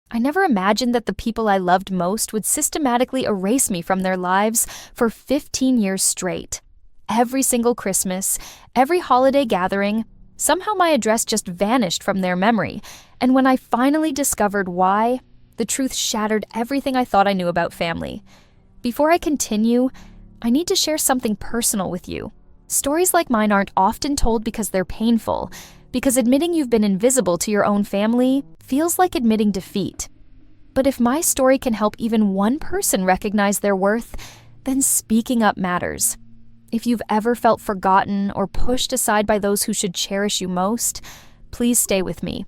I never imagined that the people I loved most would systematically erase me from their lives for 15 years straight. Every single Christmas, every holiday gathering, somehow my address just vanished from their memory, and when I finally discovered why, the truth shattered everything I thought I knew about family. Before I continue, I need to share something personal with you. Stories like mine aren't often told because they're painful, because admitting you've been invisible to your own family feels like admitting defeat. But if my story can help even one person recognize their worth, then speaking up matters. If you've ever felt forgotten or pushed aside by those who should cherish you most, please stay with me.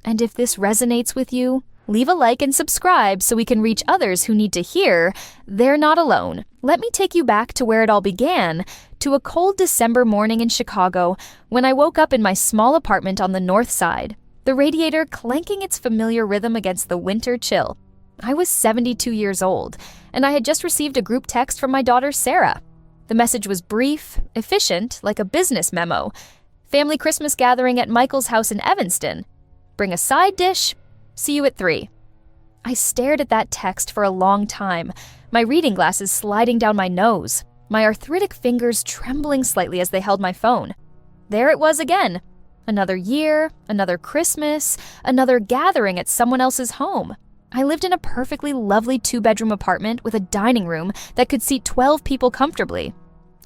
And if this resonates with you, leave a like and subscribe so we can reach others who need to hear they're not alone. Let me take you back to where it all began, to a cold December morning in Chicago when I woke up in my small apartment on the north side, the radiator clanking its familiar rhythm against the winter chill. I was 72 years old, and I had just received a group text from my daughter Sarah. The message was brief, efficient, like a business memo. Family Christmas gathering at Michael's house in Evanston. Bring a side dish. See you at 3. I stared at that text for a long time, my reading glasses sliding down my nose, my arthritic fingers trembling slightly as they held my phone. There it was again. Another year, another Christmas, another gathering at someone else's home. I lived in a perfectly lovely 2-bedroom apartment with a dining room that could seat 12 people comfortably.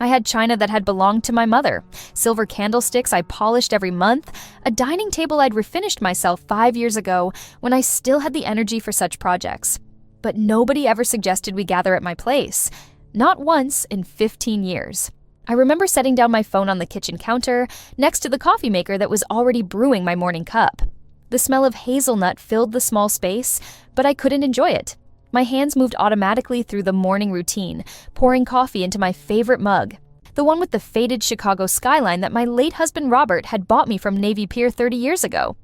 I had china that had belonged to my mother, silver candlesticks I polished every month, a dining table I'd refinished myself 5 years ago when I still had the energy for such projects. But nobody ever suggested we gather at my place. Not once in 15 years. I remember setting down my phone on the kitchen counter next to the coffee maker that was already brewing my morning cup. The smell of hazelnut filled the small space, but I couldn't enjoy it. My hands moved automatically through the morning routine, pouring coffee into my favorite mug, the one with the faded Chicago skyline that my late husband Robert had bought me from Navy Pier 30 years ago.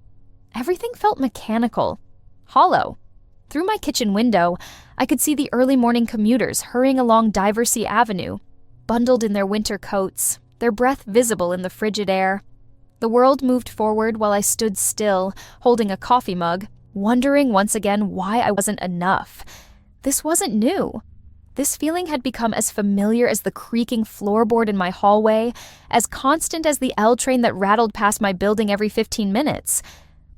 Everything felt mechanical, hollow. Through my kitchen window, I could see the early morning commuters hurrying along Diversey Avenue, bundled in their winter coats, their breath visible in the frigid air. The world moved forward while I stood still, holding a coffee mug, wondering once again why I wasn't enough. This wasn't new. This feeling had become as familiar as the creaking floorboard in my hallway, as constant as the L train that rattled past my building every 15 minutes.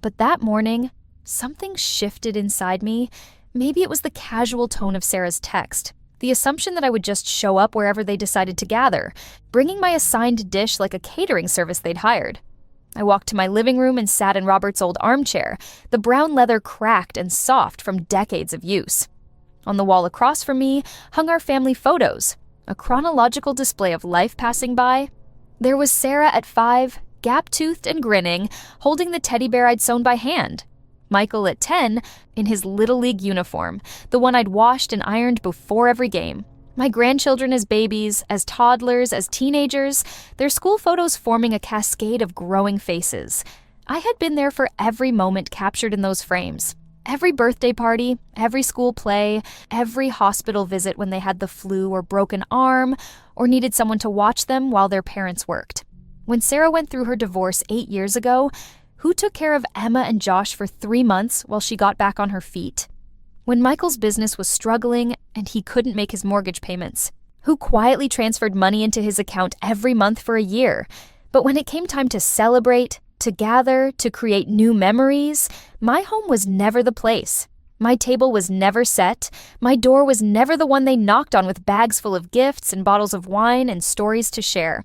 But that morning, something shifted inside me. Maybe it was the casual tone of Sarah's text, the assumption that I would just show up wherever they decided to gather, bringing my assigned dish like a catering service they'd hired. I walked to my living room and sat in Robert's old armchair, the brown leather cracked and soft from decades of use. On the wall across from me hung our family photos, a chronological display of life passing by. There was Sarah at 5, gap-toothed and grinning, holding the teddy bear I'd sewn by hand. Michael at 10, in his Little League uniform, the one I'd washed and ironed before every game. My grandchildren as babies, as toddlers, as teenagers, their school photos forming a cascade of growing faces. I had been there for every moment captured in those frames. Every birthday party, every school play, every hospital visit when they had the flu or broken arm, or needed someone to watch them while their parents worked. When Sarah went through her divorce 8 years ago, who took care of Emma and Josh for 3 months while she got back on her feet? When Michael's business was struggling and he couldn't make his mortgage payments, who quietly transferred money into his account every month for a year? But when it came time to celebrate, to gather, to create new memories, my home was never the place. My table was never set. My door was never the one they knocked on with bags full of gifts and bottles of wine and stories to share.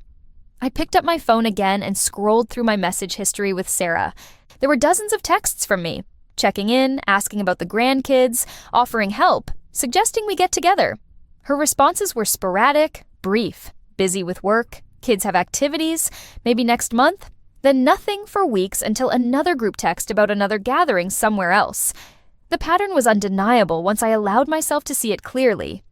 I picked up my phone again and scrolled through my message history with Sarah. There were dozens of texts from me, checking in, asking about the grandkids, offering help, suggesting we get together. Her responses were sporadic, brief, busy with work, kids have activities, maybe next month, then nothing for weeks until another group text about another gathering somewhere else. The pattern was undeniable once I allowed myself to see it clearly.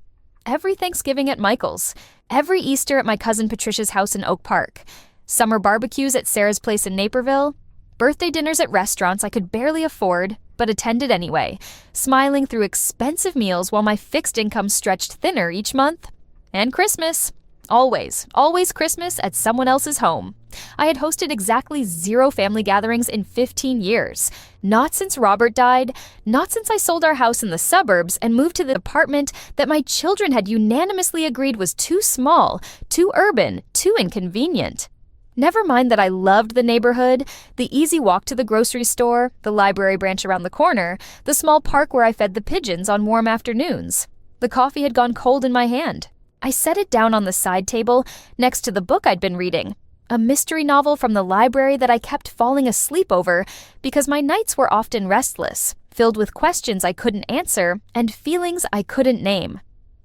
Every Thanksgiving at Michael's, every Easter at my cousin Patricia's house in Oak Park, summer barbecues at Sarah's place in Naperville, birthday dinners at restaurants I could barely afford, but attended anyway, smiling through expensive meals while my fixed income stretched thinner each month. And Christmas. Always Christmas at someone else's home. I had hosted exactly 0 family gatherings in 15 years. Not since Robert died, not since I sold our house in the suburbs and moved to the apartment that my children had unanimously agreed was too small, too urban, too inconvenient. Never mind that I loved the neighborhood, the easy walk to the grocery store, the library branch around the corner, the small park where I fed the pigeons on warm afternoons. The coffee had gone cold in my hand. I set it down on the side table next to the book I'd been reading, a mystery novel from the library that I kept falling asleep over because my nights were often restless, filled with questions I couldn't answer and feelings I couldn't name.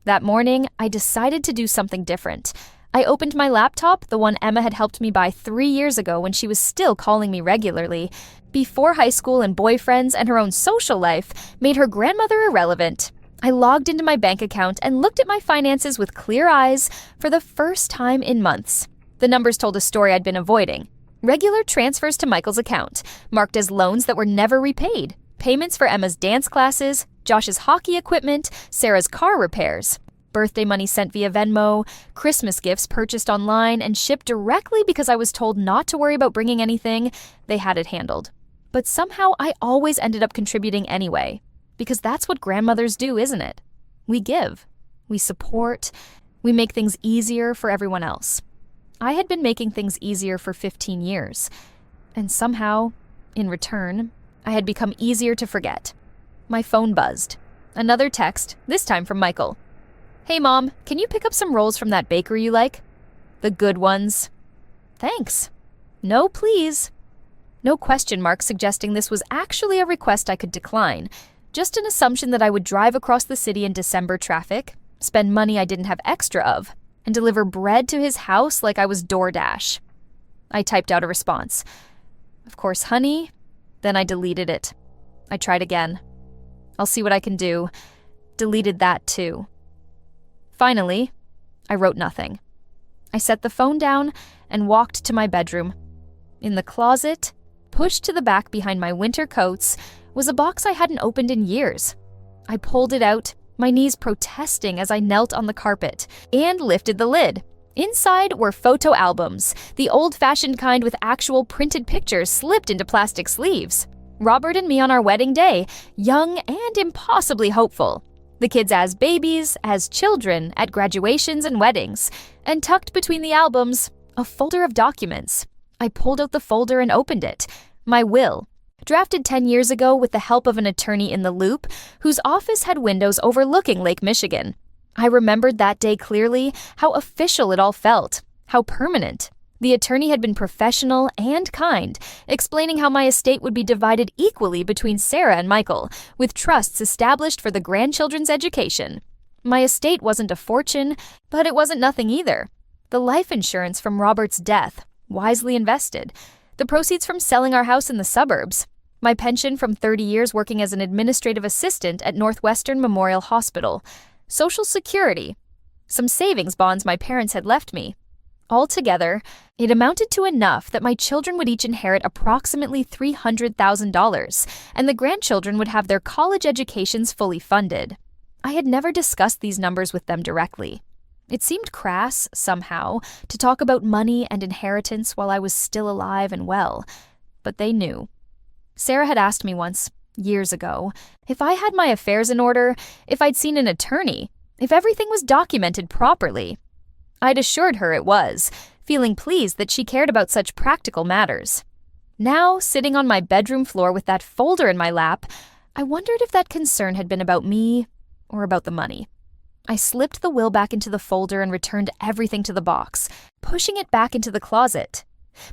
That morning, I decided to do something different. I opened my laptop, the one Emma had helped me buy 3 years ago when she was still calling me regularly, before high school and boyfriends and her own social life made her grandmother irrelevant. I logged into my bank account and looked at my finances with clear eyes for the first time in months. The numbers told a story I'd been avoiding. Regular transfers to Michael's account, marked as loans that were never repaid. Payments for Emma's dance classes, Josh's hockey equipment, Sarah's car repairs. Birthday money sent via Venmo, Christmas gifts purchased online and shipped directly because I was told not to worry about bringing anything. They had it handled. But somehow I always ended up contributing anyway. Because that's what grandmothers do, isn't it? We give, we support, we make things easier for everyone else. I had been making things easier for 15 years, and somehow, in return, I had become easier to forget. My phone buzzed. Another text, this time from Michael. "Hey Mom, can you pick up some rolls from that bakery you like? The good ones." "Thanks." "No, please." No question mark suggesting this was actually a request I could decline. Just an assumption that I would drive across the city in December traffic, spend money I didn't have extra of, and deliver bread to his house like I was DoorDash. I typed out a response. "Of course, honey." Then I deleted it. I tried again. "I'll see what I can do." Deleted that too. Finally, I wrote nothing. I set the phone down and walked to my bedroom. In the closet, pushed to the back behind my winter coats, was a box I hadn't opened in years. I pulled it out, my knees protesting as I knelt on the carpet, and lifted the lid. Inside were photo albums, the old-fashioned kind with actual printed pictures slipped into plastic sleeves. Robert and me on our wedding day, young and impossibly hopeful. The kids as babies, as children, at graduations and weddings. And tucked between the albums, a folder of documents. I pulled out the folder and opened it. My will. Drafted 10 years ago with the help of an attorney in the Loop, whose office had windows overlooking Lake Michigan. I remembered that day clearly, how official it all felt, how permanent. The attorney had been professional and kind, explaining how my estate would be divided equally between Sarah and Michael, with trusts established for the grandchildren's education. My estate wasn't a fortune, but it wasn't nothing either. The life insurance from Robert's death, wisely invested. The proceeds from selling our house in the suburbs. My pension from 30 years working as an administrative assistant at Northwestern Memorial Hospital. Social Security. Some savings bonds my parents had left me. Altogether, it amounted to enough that my children would each inherit approximately $300,000, and the grandchildren would have their college educations fully funded. I had never discussed these numbers with them directly. It seemed crass, somehow, to talk about money and inheritance while I was still alive and well, but they knew. Sarah had asked me once, years ago, if I had my affairs in order, if I'd seen an attorney, if everything was documented properly. I'd assured her it was, feeling pleased that she cared about such practical matters. Now, sitting on my bedroom floor with that folder in my lap, I wondered if that concern had been about me or about the money. I slipped the will back into the folder and returned everything to the box, pushing it back into the closet.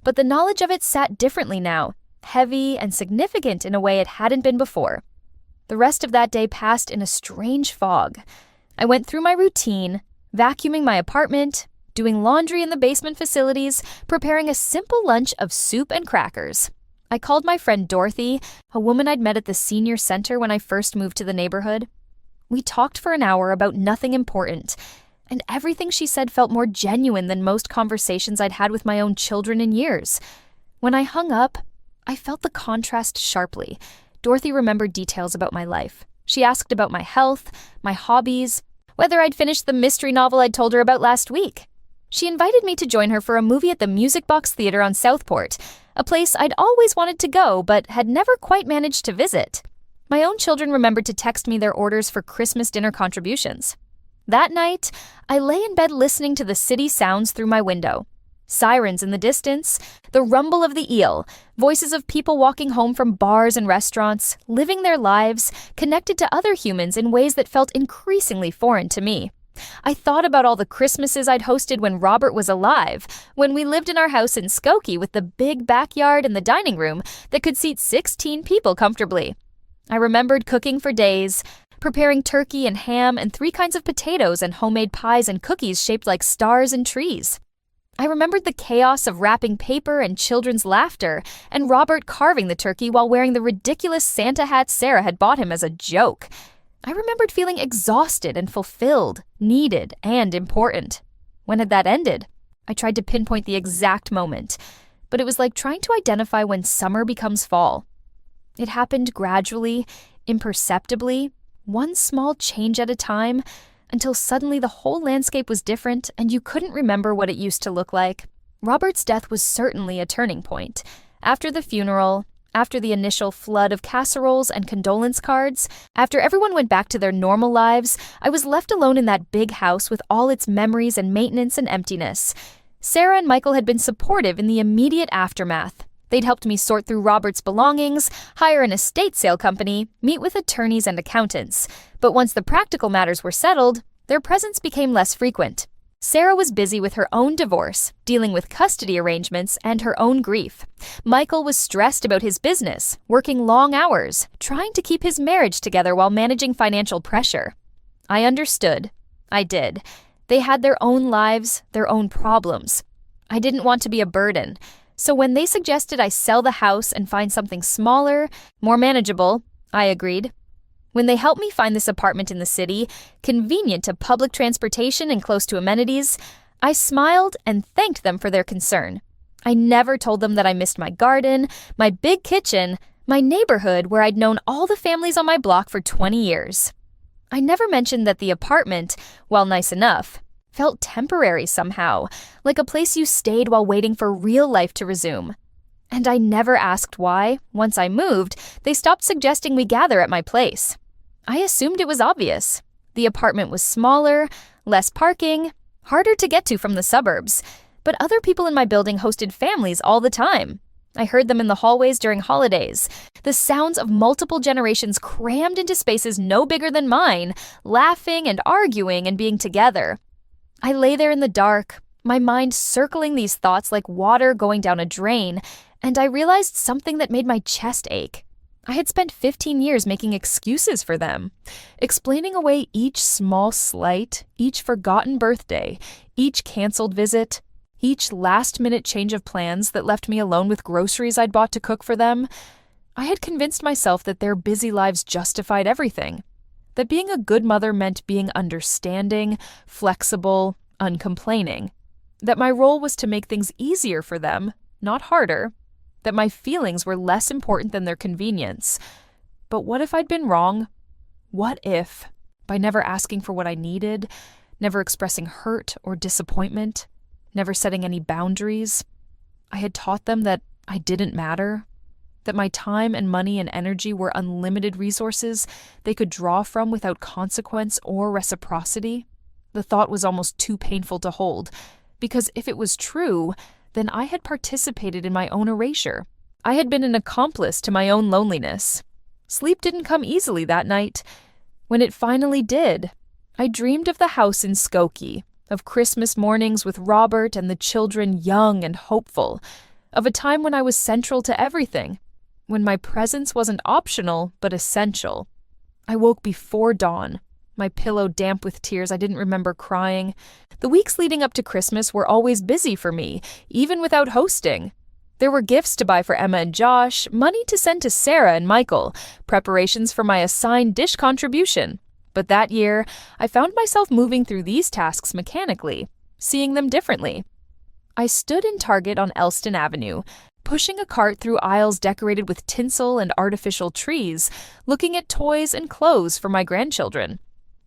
But the knowledge of it sat differently now, heavy and significant in a way it hadn't been before. The rest of that day passed in a strange fog. I went through my routine, vacuuming my apartment, doing laundry in the basement facilities, preparing a simple lunch of soup and crackers. I called my friend Dorothy, a woman I'd met at the senior center when I first moved to the neighborhood. We talked for an hour about nothing important, and everything she said felt more genuine than most conversations I'd had with my own children in years. When I hung up, I felt the contrast sharply. Dorothy remembered details about my life. She asked about my health, my hobbies, whether I'd finished the mystery novel I'd told her about last week. She invited me to join her for a movie at the Music Box Theater on Southport, a place I'd always wanted to go but had never quite managed to visit. My own children remembered to text me their orders for Christmas dinner contributions. That night, I lay in bed listening to the city sounds through my window. Sirens in the distance, the rumble of the eel, voices of people walking home from bars and restaurants, living their lives, connected to other humans in ways that felt increasingly foreign to me. I thought about all the Christmases I'd hosted when Robert was alive, when we lived in our house in Skokie with the big backyard and the dining room that could seat 16 people comfortably. I remembered cooking for days, preparing turkey and ham and 3 kinds of potatoes and homemade pies and cookies shaped like stars and trees. I remembered the chaos of wrapping paper and children's laughter, and Robert carving the turkey while wearing the ridiculous Santa hat Sarah had bought him as a joke. I remembered feeling exhausted and fulfilled, needed, and important. When had that ended? I tried to pinpoint the exact moment, but it was like trying to identify when summer becomes fall. It happened gradually, imperceptibly, one small change at a time, until suddenly the whole landscape was different and you couldn't remember what it used to look like. Robert's death was certainly a turning point. After the funeral, after the initial flood of casseroles and condolence cards, after everyone went back to their normal lives, I was left alone in that big house with all its memories and maintenance and emptiness. Sarah and Michael had been supportive in the immediate aftermath. They'd helped me sort through Robert's belongings, hire an estate sale company, meet with attorneys and accountants. But once the practical matters were settled, their presence became less frequent. Sarah was busy with her own divorce, dealing with custody arrangements and her own grief. Michael was stressed about his business, working long hours, trying to keep his marriage together while managing financial pressure. I understood. I did. They had their own lives, their own problems. I didn't want to be a burden. So when they suggested I sell the house and find something smaller, more manageable, I agreed. When they helped me find this apartment in the city, convenient to public transportation and close to amenities, I smiled and thanked them for their concern. I never told them that I missed my garden, my big kitchen, my neighborhood where I'd known all the families on my block for 20 years. I never mentioned that the apartment, while nice enough, felt temporary somehow, like a place you stayed while waiting for real life to resume. And I never asked why, once I moved, they stopped suggesting we gather at my place. I assumed it was obvious. The apartment was smaller, less parking, harder to get to from the suburbs, but other people in my building hosted families all the time. I heard them in the hallways during holidays, the sounds of multiple generations crammed into spaces no bigger than mine, laughing and arguing and being together. I lay there in the dark, my mind circling these thoughts like water going down a drain, and I realized something that made my chest ache. I had spent 15 years making excuses for them, explaining away each small slight, each forgotten birthday, each canceled visit, each last-minute change of plans that left me alone with groceries I'd bought to cook for them. I had convinced myself that their busy lives justified everything, that being a good mother meant being understanding, flexible, uncomplaining, that my role was to make things easier for them, not harder, that my feelings were less important than their convenience. But what if I'd been wrong? What if, by never asking for what I needed, never expressing hurt or disappointment, never setting any boundaries, I had taught them that I didn't matter, that my time and money and energy were unlimited resources they could draw from without consequence or reciprocity? The thought was almost too painful to hold, because if it was true, then I had participated in my own erasure. I had been an accomplice to my own loneliness. Sleep didn't come easily that night. When it finally did, I dreamed of the house in Skokie, of Christmas mornings with Robert and the children young and hopeful, of a time when I was central to everything, when my presence wasn't optional but essential. I woke before dawn, my pillow damp with tears I didn't remember crying. The weeks leading up to Christmas were always busy for me, even without hosting. There were gifts to buy for Emma and Josh, money to send to Sarah and Michael, preparations for my assigned dish contribution. But that year, I found myself moving through these tasks mechanically, seeing them differently. I stood in Target on Elston Avenue, pushing a cart through aisles decorated with tinsel and artificial trees, looking at toys and clothes for my grandchildren.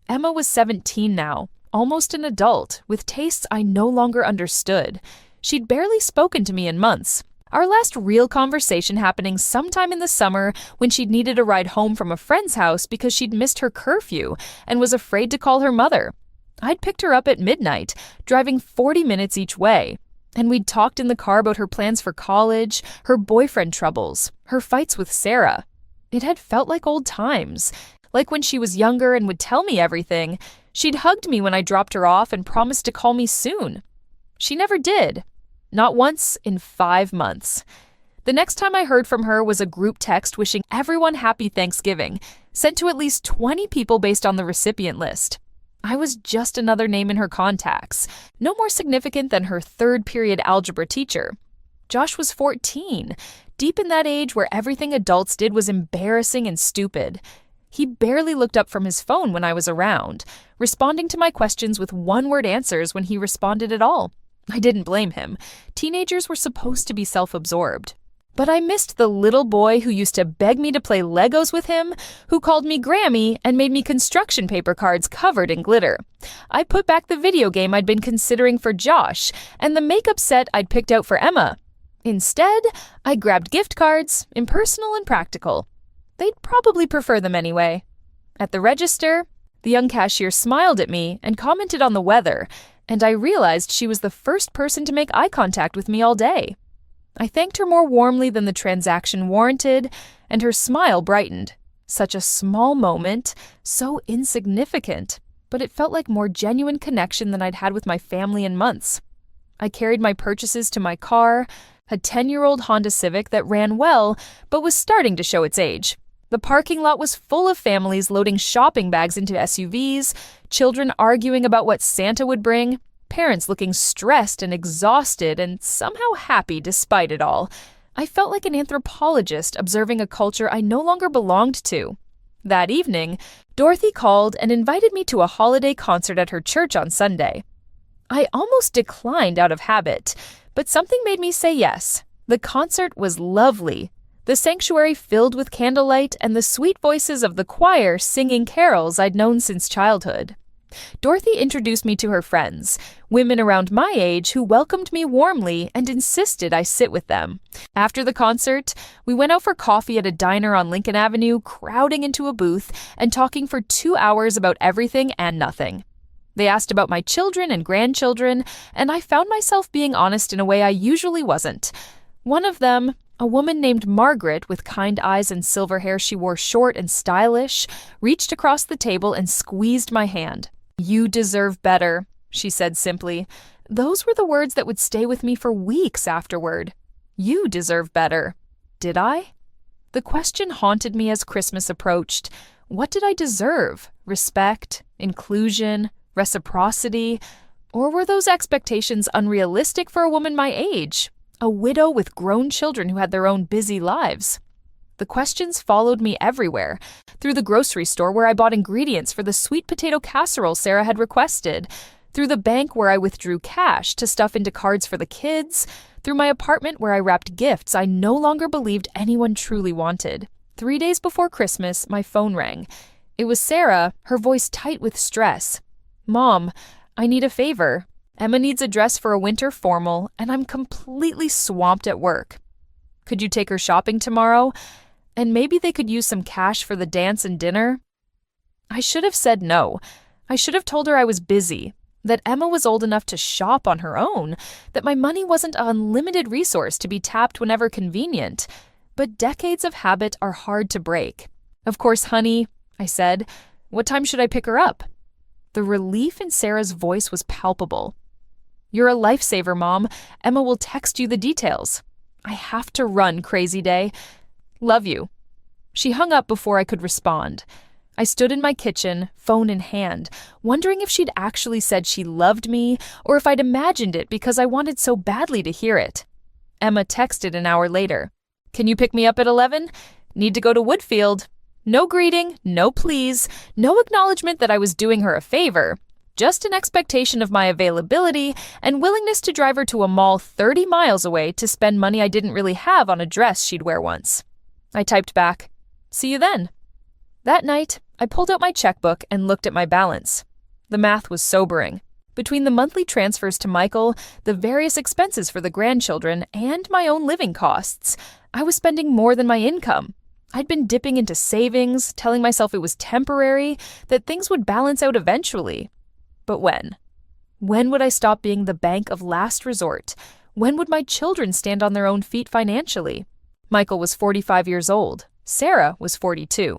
Emma was 17 now, almost an adult, with tastes I no longer understood. She'd barely spoken to me in months. Our last real conversation happening sometime in the summer when she'd needed a ride home from a friend's house because she'd missed her curfew and was afraid to call her mother. I'd picked her up at midnight, driving 40 minutes each way, and we'd talked in the car about her plans for college, her boyfriend troubles, her fights with Sarah. It had felt like old times, like when she was younger and would tell me everything. She'd hugged me when I dropped her off and promised to call me soon. She never did. Not once in 5 months. The next time I heard from her was a group text wishing everyone happy Thanksgiving, sent to at least 20 people based on the recipient list. I was just another name in her contacts, no more significant than her third-period algebra teacher. Josh was 14, deep in that age where everything adults did was embarrassing and stupid. He barely looked up from his phone when I was around, responding to my questions with one-word answers when he responded at all. I didn't blame him. Teenagers were supposed to be self-absorbed. But I missed the little boy who used to beg me to play Legos with him, who called me Grammy and made me construction paper cards covered in glitter. I put back the video game I'd been considering for Josh and the makeup set I'd picked out for Emma. Instead, I grabbed gift cards, impersonal and practical. They'd probably prefer them anyway. At the register, the young cashier smiled at me and commented on the weather, and I realized she was the first person to make eye contact with me all day. I thanked her more warmly than the transaction warranted, and her smile brightened. Such a small moment, so insignificant, but it felt like more genuine connection than I'd had with my family in months. I carried my purchases to my car, a 10-year-old Honda Civic that ran well, but was starting to show its age. The parking lot was full of families loading shopping bags into SUVs, children arguing about what Santa would bring, parents looking stressed and exhausted and somehow happy despite it all. I felt like an anthropologist observing a culture I no longer belonged to. That evening, Dorothy called and invited me to a holiday concert at her church on Sunday. I almost declined out of habit, but something made me say yes. The concert was lovely. The sanctuary filled with candlelight and the sweet voices of the choir singing carols I'd known since childhood. Dorothy introduced me to her friends, women around my age who welcomed me warmly and insisted I sit with them. After the concert, we went out for coffee at a diner on Lincoln Avenue, crowding into a booth and talking for 2 hours about everything and nothing. They asked about my children and grandchildren, and I found myself being honest in a way I usually wasn't. One of them, a woman named Margaret with kind eyes and silver hair she wore short and stylish, reached across the table and squeezed my hand. "You deserve better," she said simply. Those were the words that would stay with me for weeks afterward. You deserve better. Did I? The question haunted me as Christmas approached. What did I deserve? Respect? Inclusion? Reciprocity? Or were those expectations unrealistic for a woman my age? A widow with grown children who had their own busy lives. The questions followed me everywhere, through the grocery store where I bought ingredients for the sweet potato casserole Sarah had requested, through the bank where I withdrew cash to stuff into cards for the kids, through my apartment where I wrapped gifts I no longer believed anyone truly wanted. 3 days before Christmas, my phone rang. It was Sarah, her voice tight with stress. "Mom, I need a favor. Emma needs a dress for a winter formal, and I'm completely swamped at work. Could you take her shopping tomorrow? And maybe they could use some cash for the dance and dinner?" I should have said no. I should have told her I was busy, that Emma was old enough to shop on her own, that my money wasn't an unlimited resource to be tapped whenever convenient. But decades of habit are hard to break. "Of course, honey," I said. "What time should I pick her up?" The relief in Sarah's voice was palpable. "You're a lifesaver, Mom. Emma will text you the details. I have to run, crazy day. Love you." She hung up before I could respond. I stood in my kitchen, phone in hand, wondering if she'd actually said she loved me or if I'd imagined it because I wanted so badly to hear it. Emma texted an hour later. "Can you pick me up at 11? Need to go to Woodfield." No greeting, no please, no acknowledgement that I was doing her a favor. Just an expectation of my availability and willingness to drive her to a mall 30 miles away to spend money I didn't really have on a dress she'd wear once. I typed back, "See you then." That night, I pulled out my checkbook and looked at my balance. The math was sobering. Between the monthly transfers to Michael, the various expenses for the grandchildren, and my own living costs, I was spending more than my income. I'd been dipping into savings, telling myself it was temporary, that things would balance out eventually. But when? When would I stop being the bank of last resort? When would my children stand on their own feet financially? Michael was 45 years old. Sarah was 42.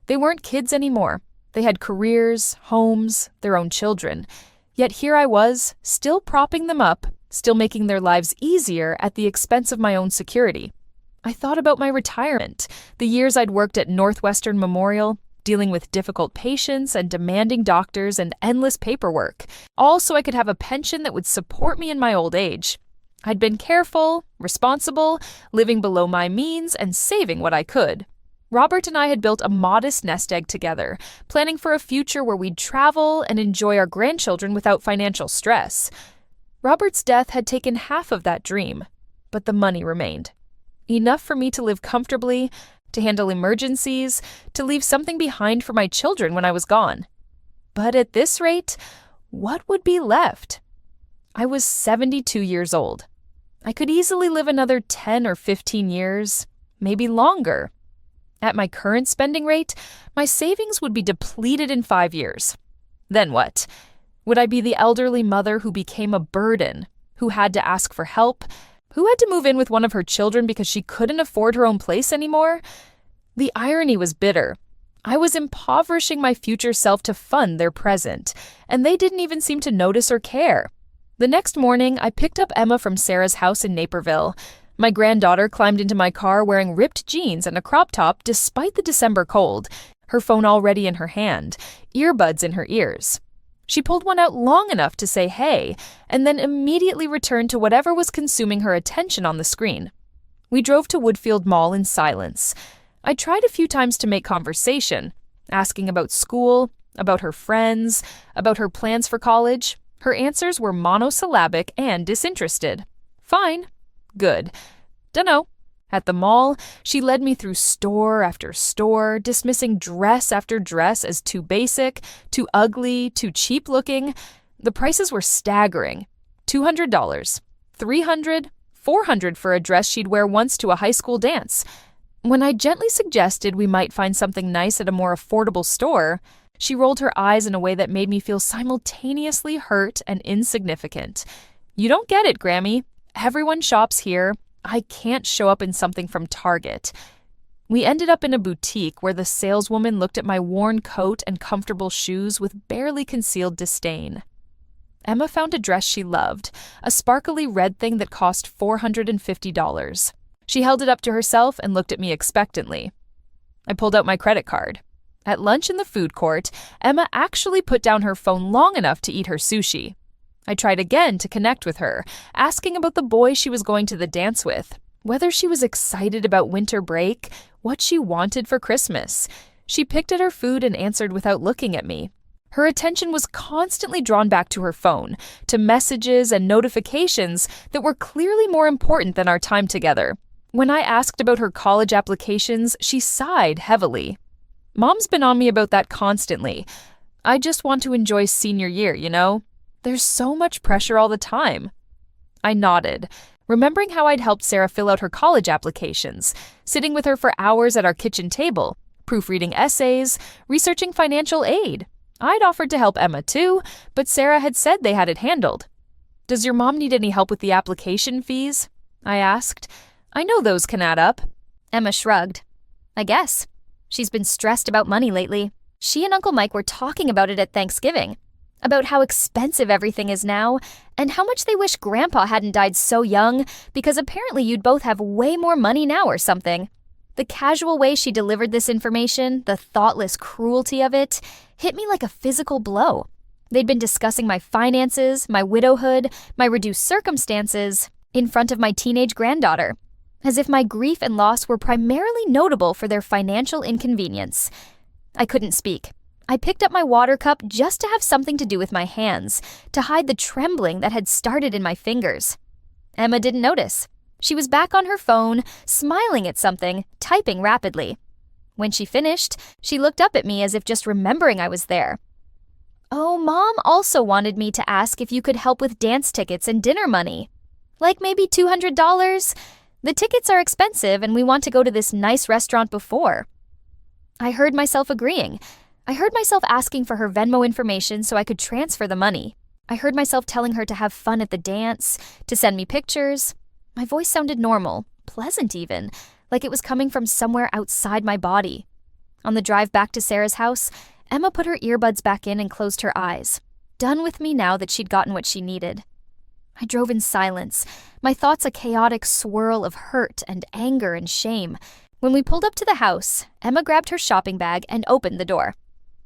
They weren't kids anymore. They had careers, homes, their own children. Yet here I was, still propping them up, still making their lives easier at the expense of my own security. I thought about my retirement, the years I'd worked at Northwestern Memorial, dealing with difficult patients and demanding doctors and endless paperwork, all so I could have a pension that would support me in my old age. I'd been careful, responsible, living below my means and saving what I could. Robert and I had built a modest nest egg together, planning for a future where we'd travel and enjoy our grandchildren without financial stress. Robert's death had taken half of that dream, but the money remained. Enough for me to live comfortably, to handle emergencies, to leave something behind for my children when I was gone. But at this rate, what would be left? I was 72 years old. I could easily live another 10 or 15 years, maybe longer. At my current spending rate, my savings would be depleted in 5 years. Then what? Would I be the elderly mother who became a burden, who had to ask for help, who had to move in with one of her children because she couldn't afford her own place anymore? The irony was bitter. I was impoverishing my future self to fund their present, and they didn't even seem to notice or care. The next morning, I picked up Emma from Sarah's house in Naperville. My granddaughter climbed into my car wearing ripped jeans and a crop top despite the December cold, her phone already in her hand, earbuds in her ears. She pulled one out long enough to say hey, and then immediately returned to whatever was consuming her attention on the screen. We drove to Woodfield Mall in silence. I tried a few times to make conversation, asking about school, about her friends, about her plans for college. Her answers were monosyllabic and disinterested. Fine. Good. Dunno. At the mall, she led me through store after store, dismissing dress after dress as too basic, too ugly, too cheap-looking. The prices were staggering. $200, $300, $400 for a dress she'd wear once to a high school dance. When I gently suggested we might find something nice at a more affordable store, she rolled her eyes in a way that made me feel simultaneously hurt and insignificant. You don't get it, Grammy. Everyone shops here. I can't show up in something from Target. We ended up in a boutique where the saleswoman looked at my worn coat and comfortable shoes with barely concealed disdain. Emma found a dress she loved, a sparkly red thing that cost $450. She held it up to herself and looked at me expectantly. I pulled out my credit card. At lunch in the food court, Emma actually put down her phone long enough to eat her sushi. I tried again to connect with her, asking about the boy she was going to the dance with, whether she was excited about winter break, what she wanted for Christmas. She picked at her food and answered without looking at me. Her attention was constantly drawn back to her phone, to messages and notifications that were clearly more important than our time together. When I asked about her college applications, she sighed heavily. Mom's been on me about that constantly. I just want to enjoy senior year, you know? There's so much pressure all the time. I nodded, remembering how I'd helped Sarah fill out her college applications, sitting with her for hours at our kitchen table, proofreading essays, researching financial aid. I'd offered to help Emma too, but Sarah had said they had it handled. Does your mom need any help with the application fees? I asked. I know those can add up. Emma shrugged. I guess. She's been stressed about money lately. She and Uncle Mike were talking about it at Thanksgiving, about how expensive everything is now, and how much they wish Grandpa hadn't died so young, because apparently you'd both have way more money now or something. The casual way she delivered this information, the thoughtless cruelty of it, hit me like a physical blow. They'd been discussing my finances, my widowhood, my reduced circumstances, in front of my teenage granddaughter, as if my grief and loss were primarily notable for their financial inconvenience. I couldn't speak. I picked up my water cup just to have something to do with my hands, to hide the trembling that had started in my fingers. Emma didn't notice. She was back on her phone, smiling at something, typing rapidly. When she finished, she looked up at me as if just remembering I was there. Oh, Mom also wanted me to ask if you could help with dance tickets and dinner money. Like maybe $200? The tickets are expensive and we want to go to this nice restaurant before. I heard myself agreeing. I heard myself asking for her Venmo information so I could transfer the money. I heard myself telling her to have fun at the dance, to send me pictures. My voice sounded normal, pleasant even, like it was coming from somewhere outside my body. On the drive back to Sarah's house, Emma put her earbuds back in and closed her eyes, done with me now that she'd gotten what she needed. I drove in silence, my thoughts a chaotic swirl of hurt and anger and shame. When we pulled up to the house, Emma grabbed her shopping bag and opened the door.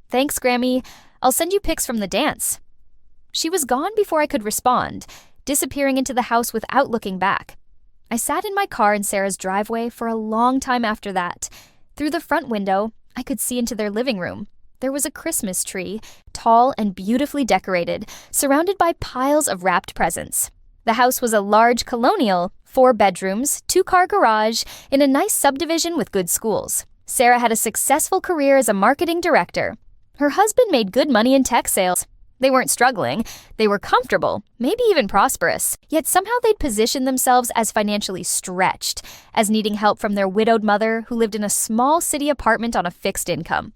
"Thanks, Grammy. I'll send you pics from the dance." She was gone before I could respond, disappearing into the house without looking back. I sat in my car in Sarah's driveway for a long time after that. Through the front window, I could see into their living room. There was a Christmas tree, tall and beautifully decorated, surrounded by piles of wrapped presents. The house was a large colonial, 4 bedrooms, 2-car garage, in a nice subdivision with good schools. Sarah had a successful career as a marketing director. Her husband made good money in tech sales. They weren't struggling, they were comfortable, maybe even prosperous, yet somehow they'd positioned themselves as financially stretched, as needing help from their widowed mother who lived in a small city apartment on a fixed income.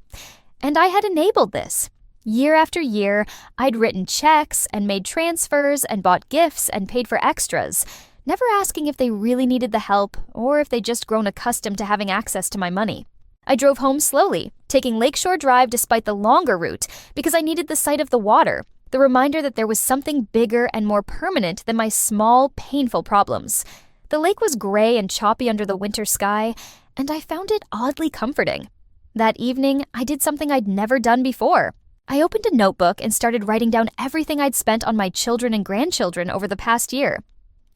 And I had enabled this. Year after year, I'd written checks and made transfers and bought gifts and paid for extras, never asking if they really needed the help or if they'd just grown accustomed to having access to my money. I drove home slowly, taking Lakeshore Drive despite the longer route because I needed the sight of the water, the reminder that there was something bigger and more permanent than my small, painful problems. The lake was gray and choppy under the winter sky, and I found it oddly comforting. That evening, I did something I'd never done before. I opened a notebook and started writing down everything I'd spent on my children and grandchildren over the past year.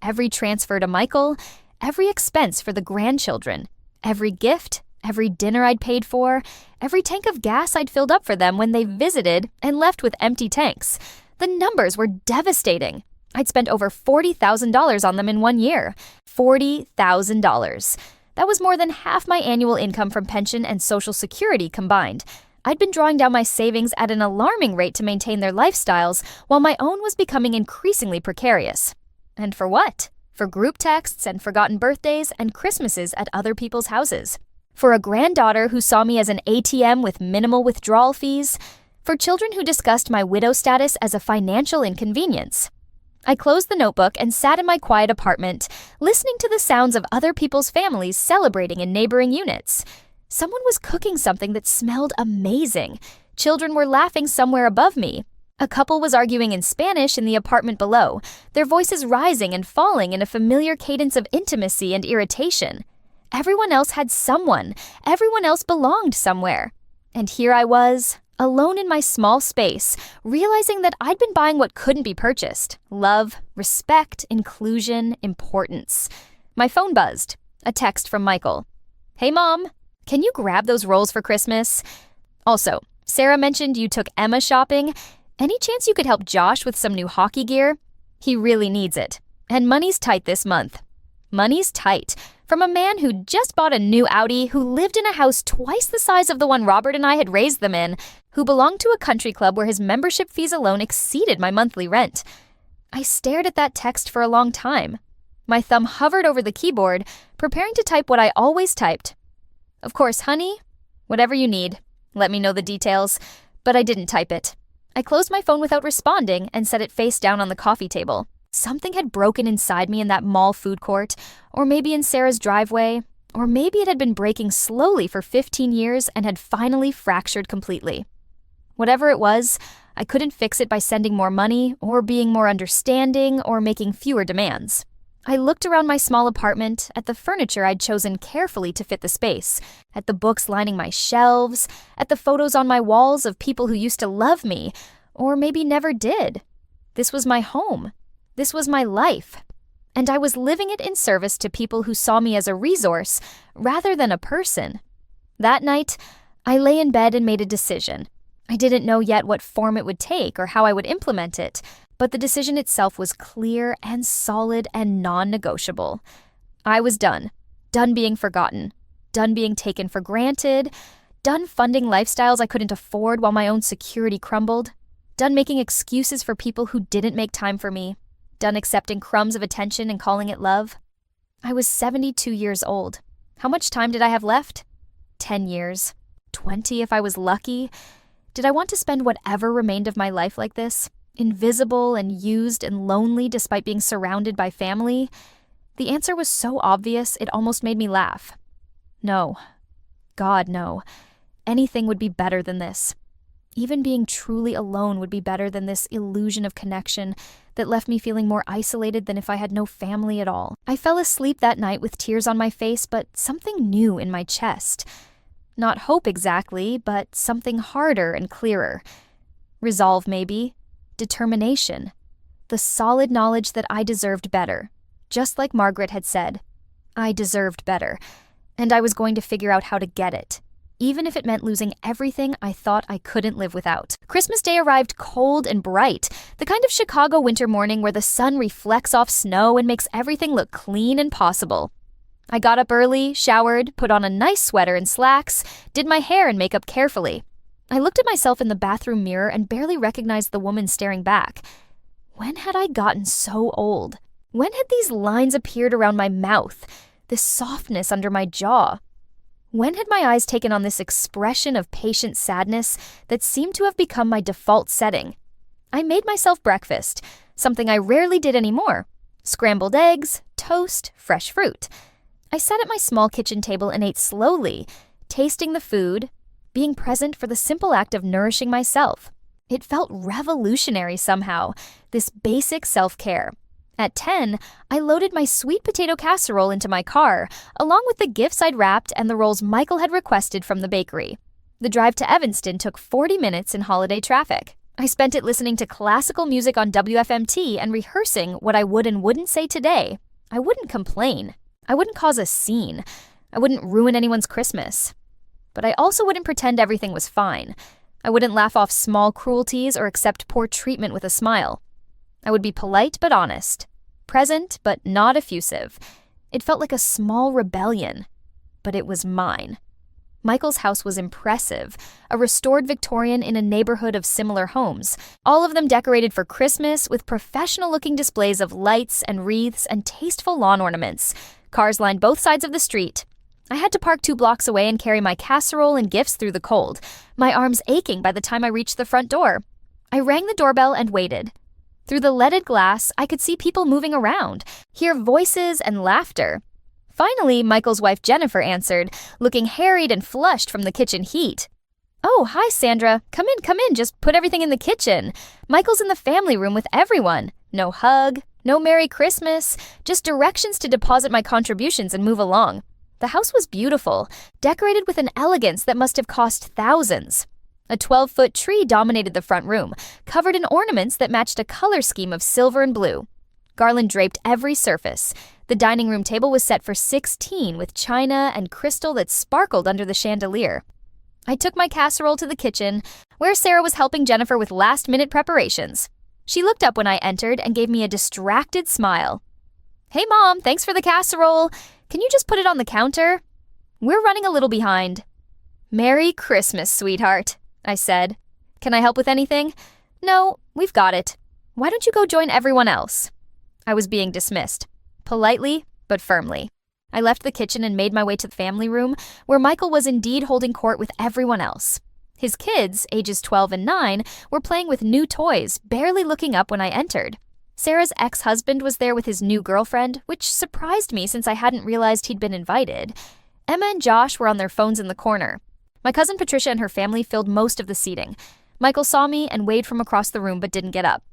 Every transfer to Michael, every expense for the grandchildren, every gift, every dinner I'd paid for, every tank of gas I'd filled up for them when they visited and left with empty tanks. The numbers were devastating. I'd spent over $40,000 on them in 1 year. $40,000. That was more than half my annual income from pension and Social Security combined. I'd been drawing down my savings at an alarming rate to maintain their lifestyles, while my own was becoming increasingly precarious. And for what? For group texts and forgotten birthdays and Christmases at other people's houses. For a granddaughter who saw me as an ATM with minimal withdrawal fees. For children who discussed my widow status as a financial inconvenience. I closed the notebook and sat in my quiet apartment, listening to the sounds of other people's families celebrating in neighboring units. Someone was cooking something that smelled amazing. Children were laughing somewhere above me. A couple was arguing in Spanish in the apartment below, their voices rising and falling in a familiar cadence of intimacy and irritation. Everyone else had someone. Everyone else belonged somewhere. And here I was, alone in my small space, realizing that I'd been buying what couldn't be purchased. Love, respect, inclusion, importance. My phone buzzed. A text from Michael. "Hey, Mom, can you grab those rolls for Christmas? Also, Sarah mentioned you took Emma shopping. Any chance you could help Josh with some new hockey gear? He really needs it. And money's tight this month." Money's tight. From a man who just bought a new Audi, who lived in a house twice the size of the one Robert and I had raised them in, who belonged to a country club where his membership fees alone exceeded my monthly rent. I stared at that text for a long time. My thumb hovered over the keyboard, preparing to type what I always typed. "Of course, honey, whatever you need. Let me know the details." But I didn't type it. I closed my phone without responding and set it face down on the coffee table. Something had broken inside me in that mall food court, or maybe in Sarah's driveway, or maybe it had been breaking slowly for 15 years and had finally fractured completely. Whatever it was, I couldn't fix it by sending more money, or being more understanding, or making fewer demands. I looked around my small apartment, at the furniture I'd chosen carefully to fit the space, at the books lining my shelves, at the photos on my walls of people who used to love me, or maybe never did. This was my home. This was my life. And I was living it in service to people who saw me as a resource rather than a person. That night, I lay in bed and made a decision. I didn't know yet what form it would take or how I would implement it, but the decision itself was clear and solid and non-negotiable. I was done. Done being forgotten. Done being taken for granted. Done funding lifestyles I couldn't afford while my own security crumbled. done making excuses for people who didn't make time for me, done accepting crumbs of attention and calling it love. I was 72 years old. How much time did I have left? 10 years. 20 if I was lucky. Did I want to spend whatever remained of my life like this? Invisible and used and lonely despite being surrounded by family? The answer was so obvious it almost made me laugh. No. God, no. Anything would be better than this. Even being truly alone would be better than this illusion of connection that left me feeling more isolated than if I had no family at all. I fell asleep that night with tears on my face, but something new in my chest. Not hope exactly, but something harder and clearer. Resolve, maybe. Determination. The solid knowledge that I deserved better. Just like Margaret had said. I deserved better. And I was going to figure out how to get it. Even if it meant losing everything I thought I couldn't live without. Christmas Day arrived cold and bright, the kind of Chicago winter morning where the sun reflects off snow and makes everything look clean and possible. I got up early, showered, put on a nice sweater and slacks, did my hair and makeup carefully. I looked at myself in the bathroom mirror and barely recognized the woman staring back. When had I gotten so old? When had these lines appeared around my mouth, this softness under my jaw? When had my eyes taken on this expression of patient sadness that seemed to have become my default setting? I made myself breakfast, something I rarely did anymore. Scrambled eggs, toast, fresh fruit. I sat at my small kitchen table and ate slowly, tasting the food, being present for the simple act of nourishing myself. It felt revolutionary somehow, this basic self-care. At 10, I loaded my sweet potato casserole into my car, along with the gifts I'd wrapped and the rolls Michael had requested from the bakery. The drive to Evanston took 40 minutes in holiday traffic. I spent it listening to classical music on WFMT and rehearsing what I would and wouldn't say today. I wouldn't complain. I wouldn't cause a scene. I wouldn't ruin anyone's Christmas. But I also wouldn't pretend everything was fine. I wouldn't laugh off small cruelties or accept poor treatment with a smile. I would be polite but honest. Present, but not effusive. It felt like a small rebellion, but it was mine. Michael's house was impressive, a restored Victorian in a neighborhood of similar homes, all of them decorated for Christmas with professional-looking displays of lights and wreaths and tasteful lawn ornaments. Cars lined both sides of the street. I had to park 2 blocks away and carry my casserole and gifts through the cold, my arms aching by the time I reached the front door. I rang the doorbell and waited. Through the leaded glass, I could see people moving around, hear voices and laughter. Finally, Michael's wife Jennifer answered, looking harried and flushed from the kitchen heat. "Oh, hi, Sandra. Come in, just put everything in the kitchen. Michael's in the family room with everyone. No hug, no Merry Christmas, just directions to deposit my contributions and move along." The house was beautiful, decorated with an elegance that must have cost thousands. A 12-foot tree dominated the front room, covered in ornaments that matched a color scheme of silver and blue. Garland draped every surface. The dining room table was set for 16 with china and crystal that sparkled under the chandelier. I took my casserole to the kitchen, where Sarah was helping Jennifer with last-minute preparations. She looked up when I entered and gave me a distracted smile. "Hey, Mom, thanks for the casserole. Can you just put it on the counter? We're running a little behind." "Merry Christmas, sweetheart," I said. "Can I help with anything?" "No, we've got it. Why don't you go join everyone else?" I was being dismissed. Politely, but firmly. I left the kitchen and made my way to the family room, where Michael was indeed holding court with everyone else. His kids, ages 12 and 9, were playing with new toys, barely looking up when I entered. Sarah's ex-husband was there with his new girlfriend, which surprised me since I hadn't realized he'd been invited. Emma and Josh were on their phones in the corner. My cousin Patricia and her family filled most of the seating. Michael saw me and waved from across the room but didn't get up.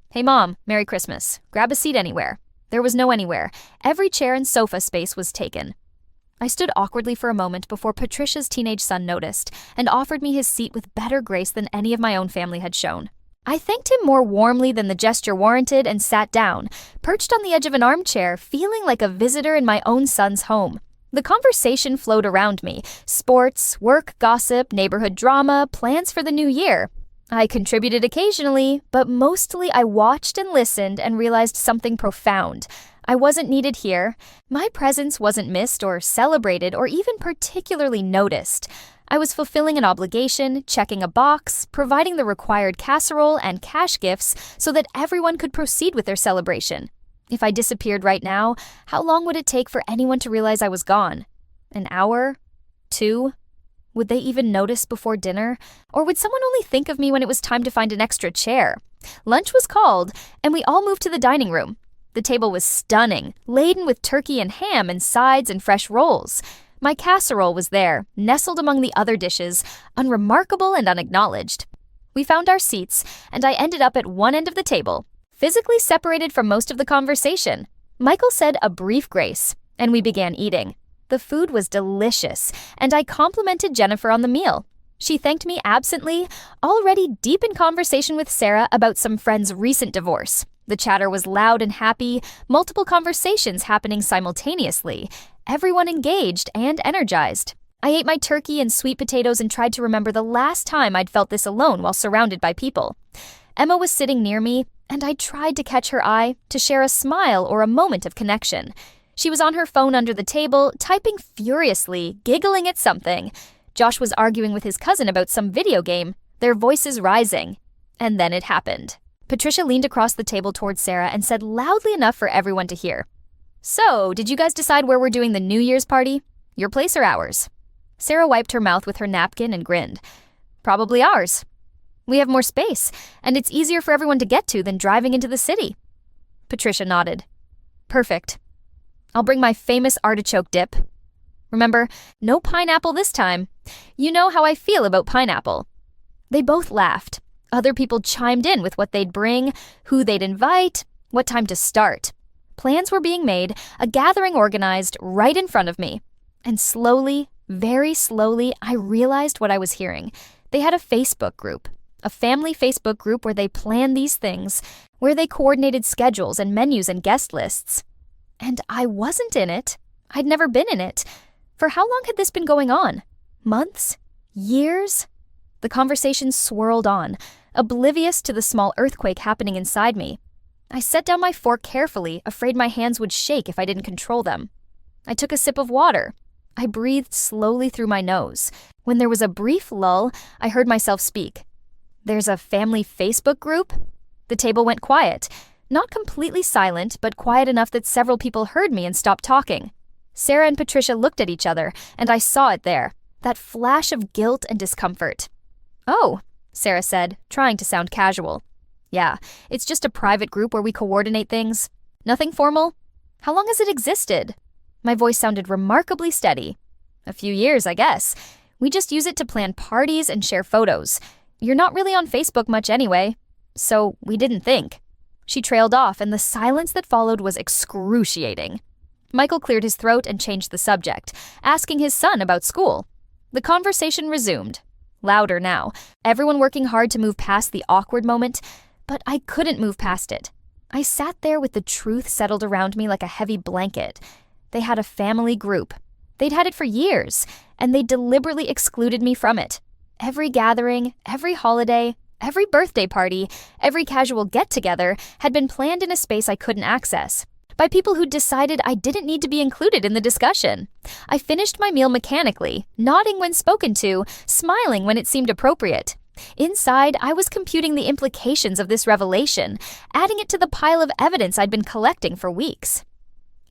"Hey, Mom, Merry Christmas. Grab a seat anywhere." There was no anywhere. Every chair and sofa space was taken. I stood awkwardly for a moment before Patricia's teenage son noticed and offered me his seat with better grace than any of my own family had shown. I thanked him more warmly than the gesture warranted and sat down, perched on the edge of an armchair, feeling like a visitor in my own son's home. The conversation flowed around me. Sports, work, gossip, neighborhood drama, plans for the new year. I contributed occasionally, but mostly I watched and listened and realized something profound. I wasn't needed here. My presence wasn't missed or celebrated or even particularly noticed. I was fulfilling an obligation, checking a box, providing the required casserole and cash gifts so that everyone could proceed with their celebration. If I disappeared right now, how long would it take for anyone to realize I was gone? An hour? 2? Would they even notice before dinner? Or would someone only think of me when it was time to find an extra chair? Lunch was called, and we all moved to the dining room. The table was stunning, laden with turkey and ham and sides and fresh rolls. My casserole was there, nestled among the other dishes, unremarkable and unacknowledged. We found our seats, and I ended up at one end of the table, physically separated from most of the conversation. Michael said a brief grace, and we began eating. The food was delicious, and I complimented Jennifer on the meal. She thanked me absently, already deep in conversation with Sarah about some friend's recent divorce. The chatter was loud and happy, multiple conversations happening simultaneously, everyone engaged and energized. I ate my turkey and sweet potatoes and tried to remember the last time I'd felt this alone while surrounded by people. Emma was sitting near me, and I tried to catch her eye, to share a smile or a moment of connection. She was on her phone under the table, typing furiously, giggling at something. Josh was arguing with his cousin about some video game, their voices rising. And then it happened. Patricia leaned across the table towards Sarah and said loudly enough for everyone to hear, "So, did you guys decide where we're doing the New Year's party? Your place or ours?" Sarah wiped her mouth with her napkin and grinned. "Probably ours. We have more space, and it's easier for everyone to get to than driving into the city." Patricia nodded. "Perfect. I'll bring my famous artichoke dip. Remember, no pineapple this time. You know how I feel about pineapple." They both laughed. Other people chimed in with what they'd bring, who they'd invite, what time to start. Plans were being made, a gathering organized right in front of me. And slowly, very slowly, I realized what I was hearing. They had a Facebook group, a family Facebook group where they planned these things, where they coordinated schedules and menus and guest lists. And I wasn't in it. I'd never been in it. For how long had this been going on? Months? Years? The conversation swirled on, oblivious to the small earthquake happening inside me. I set down my fork carefully, afraid my hands would shake if I didn't control them. I took a sip of water. I breathed slowly through my nose. When there was a brief lull, I heard myself speak. "There's a family Facebook group?" The table went quiet. Not completely silent, but quiet enough that several people heard me and stopped talking. Sarah and Patricia looked at each other, and I saw it there, that flash of guilt and discomfort. "Oh," Sarah said, trying to sound casual. "Yeah, it's just a private group where we coordinate things. Nothing formal. How long has it existed?" My voice sounded remarkably steady. "A few years, I guess. We just use it to plan parties and share photos. You're not really on Facebook much anyway, so we didn't think." She trailed off, and the silence that followed was excruciating. Michael cleared his throat and changed the subject, asking his son about school. The conversation resumed. Louder now, everyone working hard to move past the awkward moment, but I couldn't move past it. I sat there with the truth settled around me like a heavy blanket. They had a family group. They'd had it for years, and they deliberately excluded me from it. Every gathering, every holiday, every birthday party, every casual get-together had been planned in a space I couldn't access, by people who decided I didn't need to be included in the discussion. I finished my meal mechanically, nodding when spoken to, smiling when it seemed appropriate. Inside, I was computing the implications of this revelation, adding it to the pile of evidence I'd been collecting for weeks.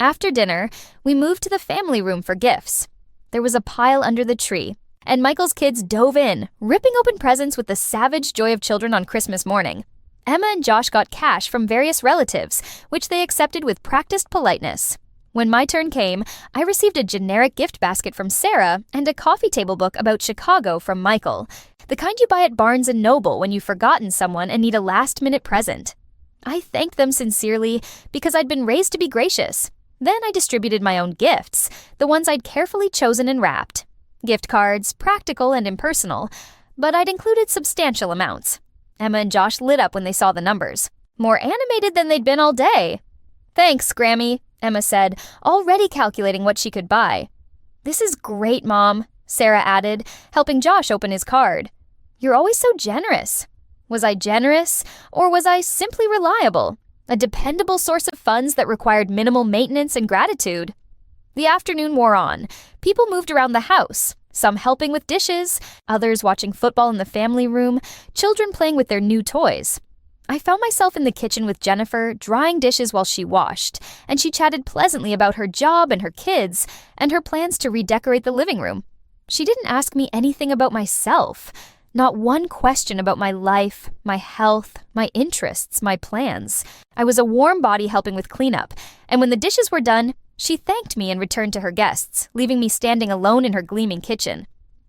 After dinner, we moved to the family room for gifts. There was a pile under the tree, and Michael's kids dove in, ripping open presents with the savage joy of children on Christmas morning. Emma and Josh got cash from various relatives, which they accepted with practiced politeness. When my turn came, I received a generic gift basket from Sarah and a coffee table book about Chicago from Michael, the kind you buy at Barnes & Noble when you've forgotten someone and need a last-minute present. I thanked them sincerely because I'd been raised to be gracious. Then I distributed my own gifts, the ones I'd carefully chosen and wrapped. Gift cards, practical and impersonal, but I'd included substantial amounts. Emma and Josh lit up when they saw the numbers. More animated than they'd been all day. "Thanks, Grammy," Emma said, already calculating what she could buy. "This is great, Mom," Sarah added, helping Josh open his card. "You're always so generous." Was I generous, or was I simply reliable? A dependable source of funds that required minimal maintenance and gratitude? The afternoon wore on. People moved around the house. Some helping with dishes, others watching football in the family room, children playing with their new toys. I found myself in the kitchen with Jennifer, drying dishes while she washed, and she chatted pleasantly about her job and her kids, and her plans to redecorate the living room. She didn't ask me anything about myself. Not one question about my life, my health, my interests, my plans. I was a warm body helping with cleanup, and when the dishes were done, she thanked me and returned to her guests, leaving me standing alone in her gleaming kitchen.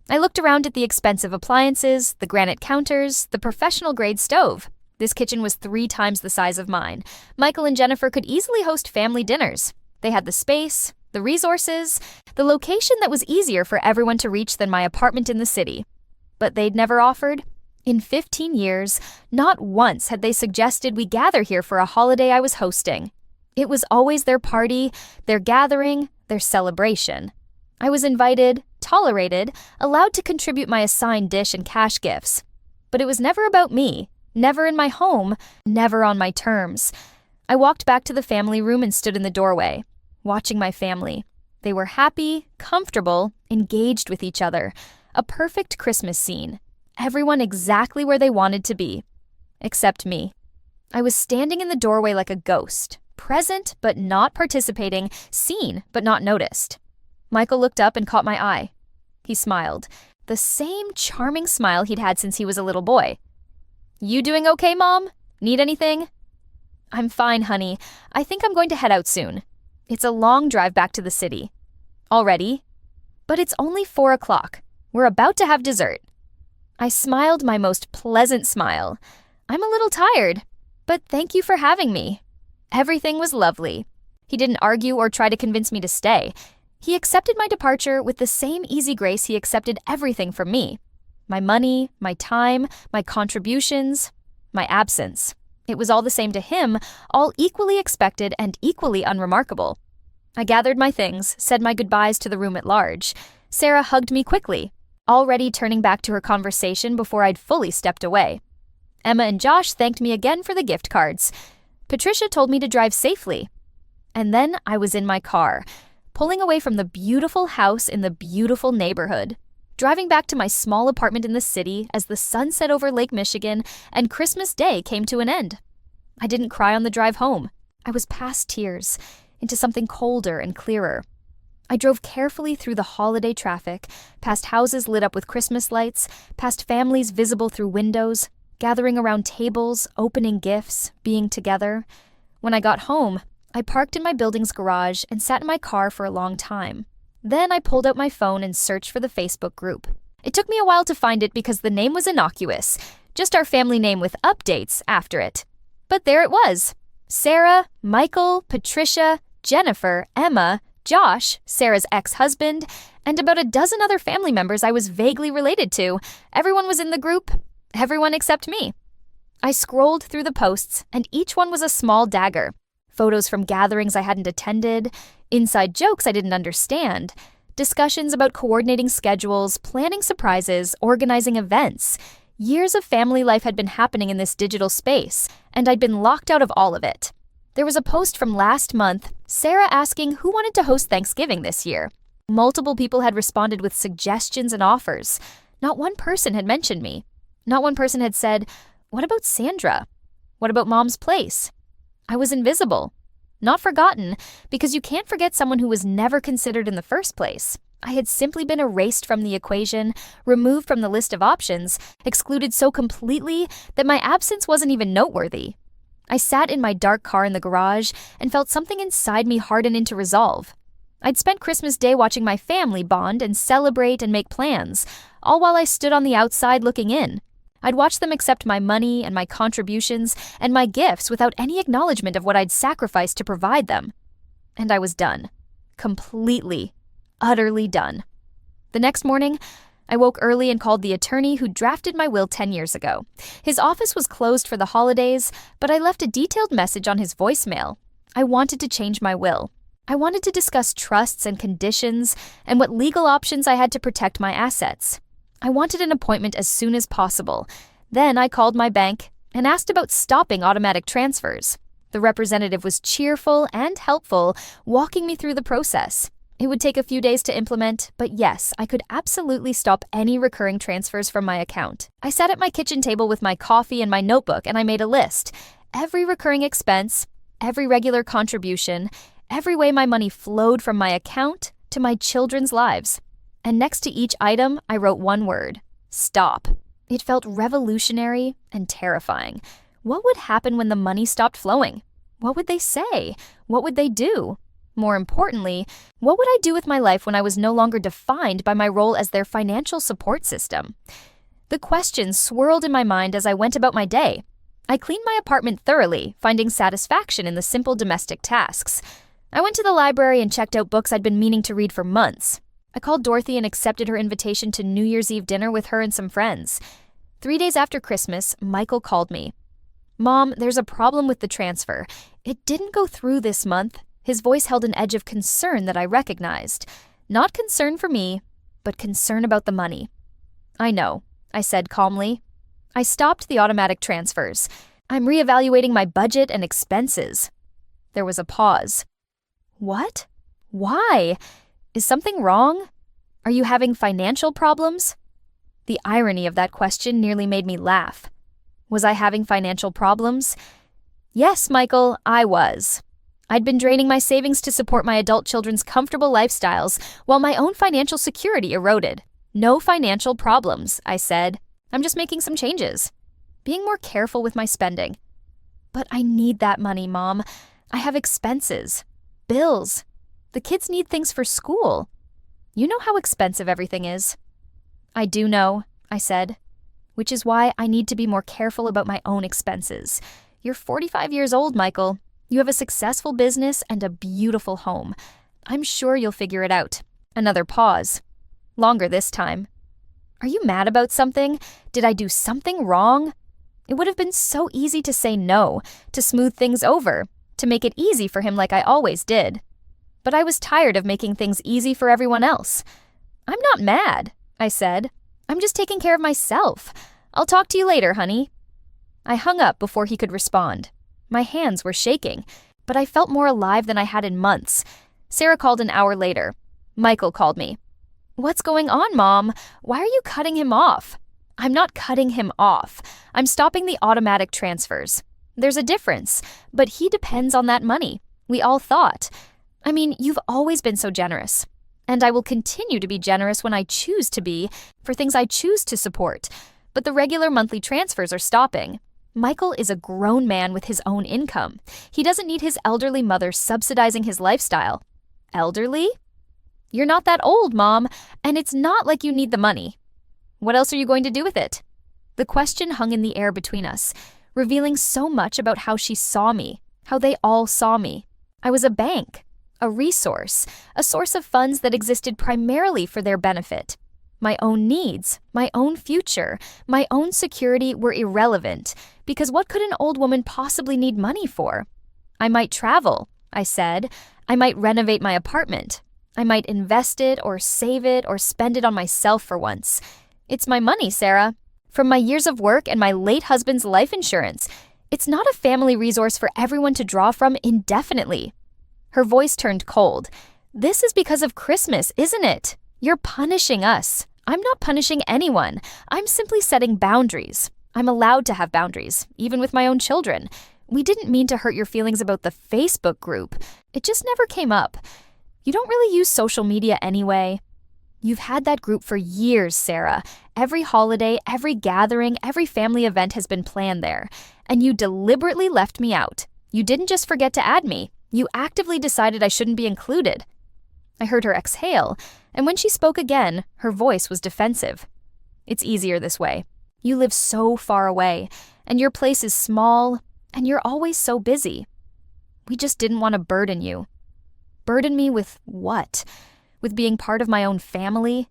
I looked around at the expensive appliances, the granite counters, the professional-grade stove. This kitchen was 3 times the size of mine. Michael and Jennifer could easily host family dinners. They had the space, the resources, the location that was easier for everyone to reach than my apartment in the city. But they'd never offered. In 15 years, not once had they suggested we gather here for a holiday I was hosting. It was always their party, their gathering, their celebration. I was invited, tolerated, allowed to contribute my assigned dish and cash gifts. But it was never about me. Never in my home, never on my terms. I walked back to the family room and stood in the doorway, watching my family. They were happy, comfortable, engaged with each other. A perfect Christmas scene. Everyone exactly where they wanted to be. Except me. I was standing in the doorway like a ghost, present but not participating, seen but not noticed. Michael looked up and caught my eye. He smiled. The same charming smile he'd had since he was a little boy. "You doing okay, Mom? Need anything?" "I'm fine, honey. I think I'm going to head out soon. It's a long drive back to the city." "Already?" "But it's only 4 o'clock. We're about to have dessert." I smiled my most pleasant smile. "I'm a little tired, but thank you for having me." Everything was lovely. He didn't argue or try to convince me to stay. He accepted my departure with the same easy grace he accepted everything from me. My money, my time, my contributions, my absence. It was all the same to him, all equally expected and equally unremarkable. I gathered my things, said my goodbyes to the room at large. Sarah hugged me quickly, already turning back to her conversation before I'd fully stepped away. Emma and Josh thanked me again for the gift cards. Patricia told me to drive safely. And then I was in my car, pulling away from the beautiful house in the beautiful neighborhood, driving back to my small apartment in the city as the sun set over Lake Michigan and Christmas Day came to an end. I didn't cry on the drive home. I was past tears, into something colder and clearer. I drove carefully through the holiday traffic, past houses lit up with Christmas lights, past families visible through windows, gathering around tables, opening gifts, being together. When I got home, I parked in my building's garage and sat in my car for a long time. Then I pulled out my phone and searched for the Facebook group. It took me a while to find it because the name was innocuous, just our family name with updates after it. But there it was. Sarah, Michael, Patricia, Jennifer, Emma, Josh, Sarah's ex-husband, and about a dozen other family members I was vaguely related to. Everyone was in the group. Everyone except me. I scrolled through the posts, and each one was a small dagger. Photos from gatherings I hadn't attended, inside jokes I didn't understand, discussions about coordinating schedules, planning surprises, organizing events. Years of family life had been happening in this digital space, and I'd been locked out of all of it. There was a post from last month, Sarah asking who wanted to host Thanksgiving this year. Multiple people had responded with suggestions and offers. Not one person had mentioned me. Not one person had said, "What about Sandra? What about Mom's place?" I was invisible. Not forgotten, because you can't forget someone who was never considered in the first place. I had simply been erased from the equation, removed from the list of options, excluded so completely that my absence wasn't even noteworthy. I sat in my dark car in the garage and felt something inside me harden into resolve. I'd spent Christmas Day watching my family bond and celebrate and make plans, all while I stood on the outside looking in. I'd watched them accept my money and my contributions and my gifts without any acknowledgement of what I'd sacrificed to provide them. And I was done. Completely, utterly done. The next morning, I woke early and called the attorney who drafted my will 10 years ago. His office was closed for the holidays, but I left a detailed message on his voicemail. I wanted to change my will. I wanted to discuss trusts and conditions and what legal options I had to protect my assets. I wanted an appointment as soon as possible. Then I called my bank and asked about stopping automatic transfers. The representative was cheerful and helpful, walking me through the process. It would take a few days to implement, but yes, I could absolutely stop any recurring transfers from my account. I sat at my kitchen table with my coffee and my notebook and I made a list. Every recurring expense, every regular contribution, every way my money flowed from my account to my children's lives. And next to each item, I wrote one word: stop. It felt revolutionary and terrifying. What would happen when the money stopped flowing? What would they say? What would they do? More importantly, what would I do with my life when I was no longer defined by my role as their financial support system? The questions swirled in my mind as I went about my day. I cleaned my apartment thoroughly, finding satisfaction in the simple domestic tasks. I went to the library and checked out books I'd been meaning to read for months. I called Dorothy and accepted her invitation to New Year's Eve dinner with her and some friends. 3 days after Christmas, Michael called me. "Mom, there's a problem with the transfer. It didn't go through this month." His voice held an edge of concern that I recognized. Not concern for me, but concern about the money. "I know," I said calmly. "I stopped the automatic transfers. I'm reevaluating my budget and expenses." There was a pause. "What? Why? Is something wrong? Are you having financial problems?" The irony of that question nearly made me laugh. Was I having financial problems? Yes, Michael, I was. I'd been draining my savings to support my adult children's comfortable lifestyles while my own financial security eroded. "No financial problems," I said. "I'm just making some changes. Being more careful with my spending." "But I need that money, Mom. I have expenses. Bills. The kids need things for school. You know how expensive everything is." "I do know," I said. "Which is why I need to be more careful about my own expenses. You're 45 years old, Michael. You have a successful business and a beautiful home. I'm sure you'll figure it out." Another pause. Longer this time. "Are you mad about something? Did I do something wrong?" It would have been so easy to say no, to smooth things over, to make it easy for him like I always did. But I was tired of making things easy for everyone else. "I'm not mad," I said. "I'm just taking care of myself. I'll talk to you later, honey." I hung up before he could respond. My hands were shaking, but I felt more alive than I had in months. Sarah called an hour later. Michael called me. "What's going on, Mom? Why are you cutting him off?" "I'm not cutting him off. I'm stopping the automatic transfers. There's a difference, but he depends on that money. We all thought. I mean, you've always been so generous. And I will continue to be generous when I choose to be, for things I choose to support. But the regular monthly transfers are stopping. Michael is a grown man with his own income. He doesn't need his elderly mother subsidizing his lifestyle." "Elderly? You're not that old, Mom, and it's not like you need the money. What else are you going to do with it?" The question hung in the air between us, revealing so much about how she saw me, how they all saw me. I was a bank, a resource, a source of funds that existed primarily for their benefit. My own needs, my own future, my own security were irrelevant, because what could an old woman possibly need money for? "I might travel," I said. "I might renovate my apartment. I might invest it or save it or spend it on myself for once. It's my money, Sarah. From my years of work and my late husband's life insurance. It's not a family resource for everyone to draw from indefinitely." Her voice turned cold. "This is because of Christmas, isn't it? You're punishing us. I'm not punishing anyone. I'm simply setting boundaries. I'm allowed to have boundaries, even with my own children. We didn't mean to hurt your feelings about the Facebook group. It just never came up. You don't really use social media anyway." "You've had that group for years, Sarah. Every holiday, every gathering, every family event has been planned there. And you deliberately left me out. You didn't just forget to add me. You actively decided I shouldn't be included." I heard her exhale, and when she spoke again, her voice was defensive. "It's easier this way. You live so far away, and your place is small, and you're always so busy. We just didn't want to burden you." Burden me with what? With being part of my own family?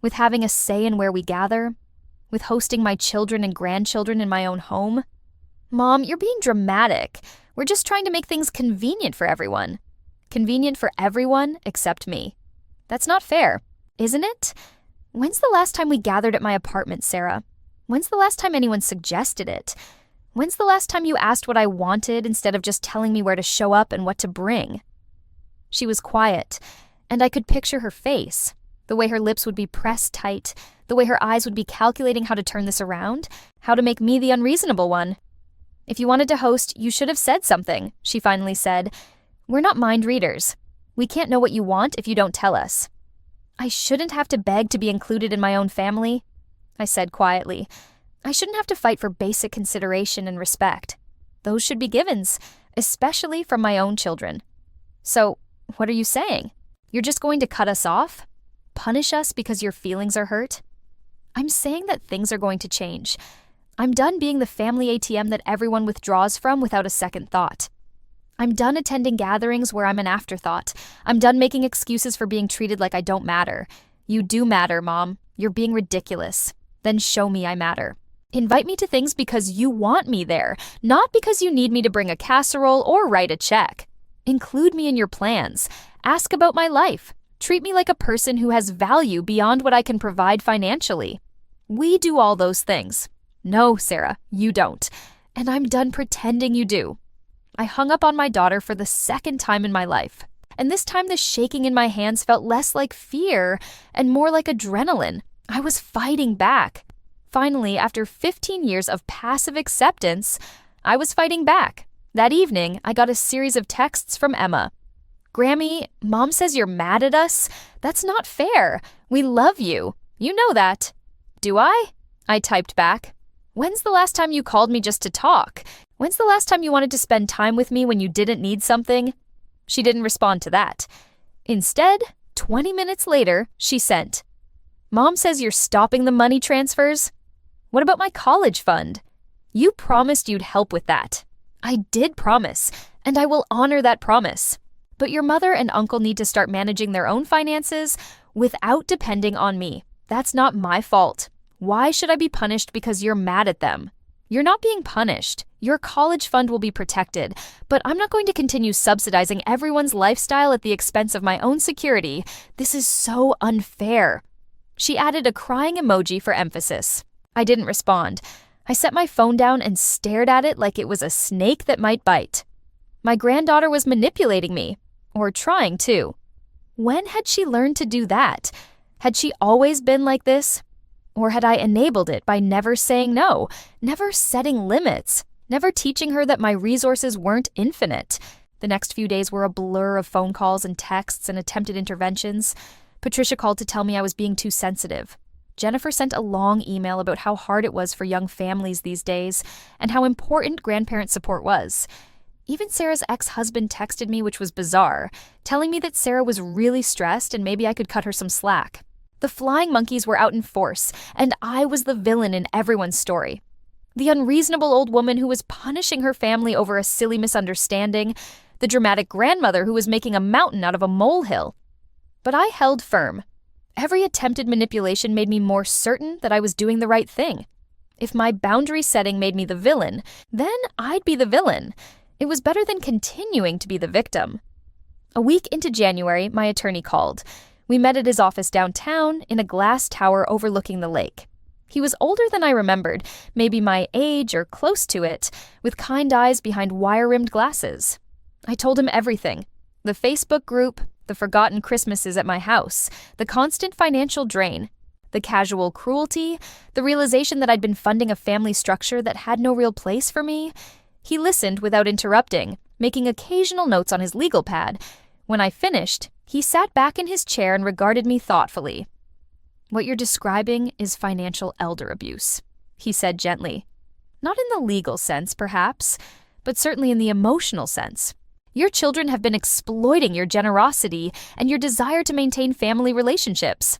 With having a say in where we gather? With hosting my children and grandchildren in my own home? "Mom, you're being dramatic. We're just trying to make things convenient for everyone." Convenient for everyone except me. That's not fair, isn't it? When's the last time we gathered at my apartment, Sarah? When's the last time anyone suggested it? When's the last time you asked what I wanted instead of just telling me where to show up and what to bring? She was quiet, And I could picture her face, the way her lips would be pressed tight, the way her eyes would be calculating how to turn this around, how to make me the unreasonable one. "If you wanted to host, you should have said something," she finally said. "We're not mind readers. We can't know what you want if you don't tell us." "I shouldn't have to beg to be included in my own family," I said quietly. "I shouldn't have to fight for basic consideration and respect. Those should be givens, especially from my own children." "So, what are you saying? You're just going to cut us off? Punish us because your feelings are hurt?" "I'm saying that things are going to change. I'm done being the family ATM that everyone withdraws from without a second thought. I'm done attending gatherings where I'm an afterthought. I'm done making excuses for being treated like I don't matter. You do matter, Mom. You're being ridiculous. Then show me I matter. Invite me to things because you want me there, not because you need me to bring a casserole or write a check. Include me in your plans. Ask about my life. Treat me like a person who has value beyond what I can provide financially. We do all those things. No, Sarah, you don't. And I'm done pretending you do." I hung up on my daughter for the second time in my life. And this time the shaking in my hands felt less like fear and more like adrenaline. I was fighting back. Finally, after 15 years of passive acceptance, I was fighting back. That evening, I got a series of texts from Emma. "Grammy, Mom says you're mad at us? That's not fair. We love you. You know that." "Do I?" I typed back. "When's the last time you called me just to talk? When's the last time you wanted to spend time with me when you didn't need something?" She didn't respond to that. Instead, 20 minutes later, she sent, "Mom says you're stopping the money transfers? What about my college fund? You promised you'd help with that." I did promise, and I will honor that promise. But your mother and uncle need to start managing their own finances without depending on me. That's not my fault. Why should I be punished because you're mad at them? You're not being punished. Your college fund will be protected, but I'm not going to continue subsidizing everyone's lifestyle at the expense of my own security. This is so unfair. She added a crying emoji for emphasis. I didn't respond. I set my phone down and stared at it like it was a snake that might bite. My granddaughter was manipulating me, or trying to. When had she learned to do that? Had she always been like this? Or had I enabled it by never saying no, never setting limits, never teaching her that my resources weren't infinite? The next few days were a blur of phone calls and texts and attempted interventions. Patricia called to tell me I was being too sensitive. Jennifer sent a long email about how hard it was for young families these days and how important grandparent support was. Even Sarah's ex-husband texted me, which was bizarre, telling me that Sarah was really stressed and maybe I could cut her some slack. The flying monkeys were out in force, and I was the villain in everyone's story. The unreasonable old woman who was punishing her family over a silly misunderstanding, the dramatic grandmother who was making a mountain out of a molehill. But I held firm. Every attempted manipulation made me more certain that I was doing the right thing. If my boundary setting made me the villain, then I'd be the villain. It was better than continuing to be the victim. A week into January, my attorney called. We met at his office downtown in a glass tower overlooking the lake. He was older than I remembered, maybe my age or close to it, with kind eyes behind wire-rimmed glasses. I told him everything. The Facebook group, the forgotten Christmases at my house, the constant financial drain, the casual cruelty, the realization that I'd been funding a family structure that had no real place for me. He listened without interrupting, making occasional notes on his legal pad. When I finished, he sat back in his chair and regarded me thoughtfully. "What you're describing is financial elder abuse," he said gently. "Not in the legal sense, perhaps, but certainly in the emotional sense. Your children have been exploiting your generosity and your desire to maintain family relationships."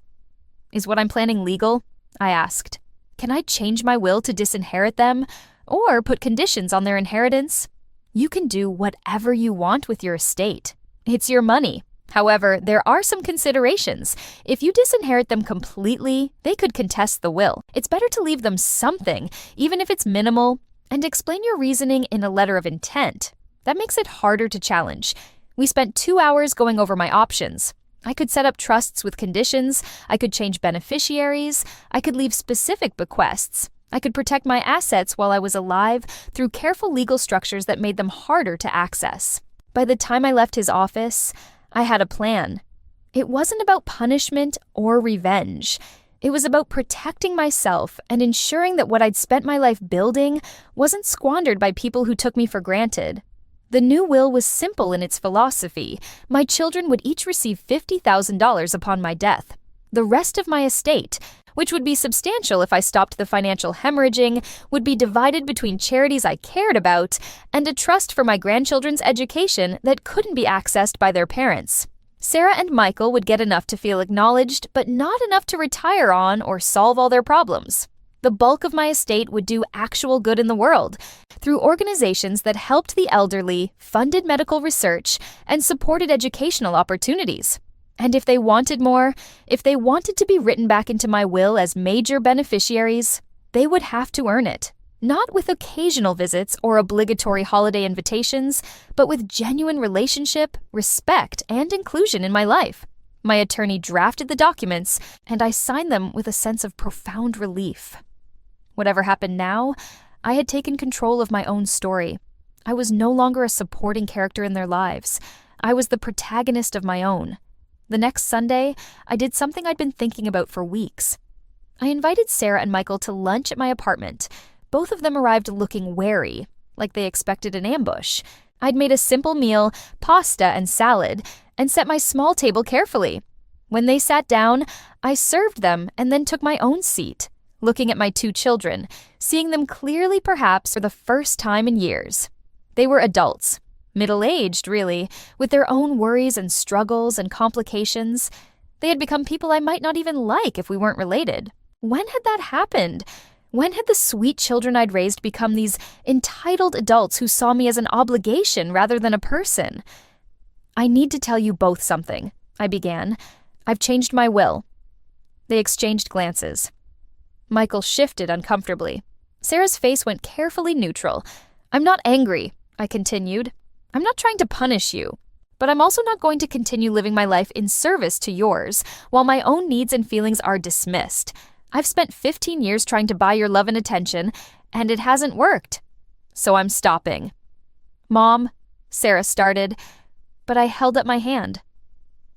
"Is what I'm planning legal?" I asked. "Can I change my will to disinherit them, or put conditions on their inheritance?" "You can do whatever you want with your estate. It's your money. However, there are some considerations. If you disinherit them completely, they could contest the will. It's better to leave them something, even if it's minimal, and explain your reasoning in a letter of intent. That makes it harder to challenge. We spent 2 hours going over my options. I could set up trusts with conditions, I could change beneficiaries, I could leave specific bequests, I could protect my assets while I was alive through careful legal structures that made them harder to access. By the time I left his office, I had a plan. It wasn't about punishment or revenge. It was about protecting myself and ensuring that what I'd spent my life building wasn't squandered by people who took me for granted. The new will was simple in its philosophy. My children would each receive $50,000 upon my death. The rest of my estate, which would be substantial if I stopped the financial hemorrhaging, would be divided between charities I cared about and a trust for my grandchildren's education that couldn't be accessed by their parents. Sarah and Michael would get enough to feel acknowledged, but not enough to retire on or solve all their problems. The bulk of my estate would do actual good in the world through organizations that helped the elderly, funded medical research, and supported educational opportunities. And if they wanted more, if they wanted to be written back into my will as major beneficiaries, they would have to earn it. Not with occasional visits or obligatory holiday invitations, but with genuine relationship, respect, and inclusion in my life. My attorney drafted the documents, and I signed them with a sense of profound relief. Whatever happened now, I had taken control of my own story. I was no longer a supporting character in their lives. I was the protagonist of my own. The next Sunday, I did something I'd been thinking about for weeks. I invited Sarah and Michael to lunch at my apartment. Both of them arrived looking wary, like they expected an ambush. I'd made a simple meal, pasta and salad, and set my small table carefully. When they sat down, I served them and then took my own seat, looking at my two children, seeing them clearly perhaps for the first time in years. They were adults, middle-aged really, with their own worries and struggles and complications. They had become people I might not even like if we weren't related. When had that happened? When had the sweet children I'd raised become these entitled adults who saw me as an obligation rather than a person? I need to tell you both something, I began. I've changed my will. They exchanged glances. Michael shifted uncomfortably. Sarah's face went carefully neutral. I'm not angry, I continued. I'm not trying to punish you. But I'm also not going to continue living my life in service to yours, while my own needs and feelings are dismissed. I've spent 15 years trying to buy your love and attention, and it hasn't worked. So I'm stopping. Mom, Sarah started, but I held up my hand.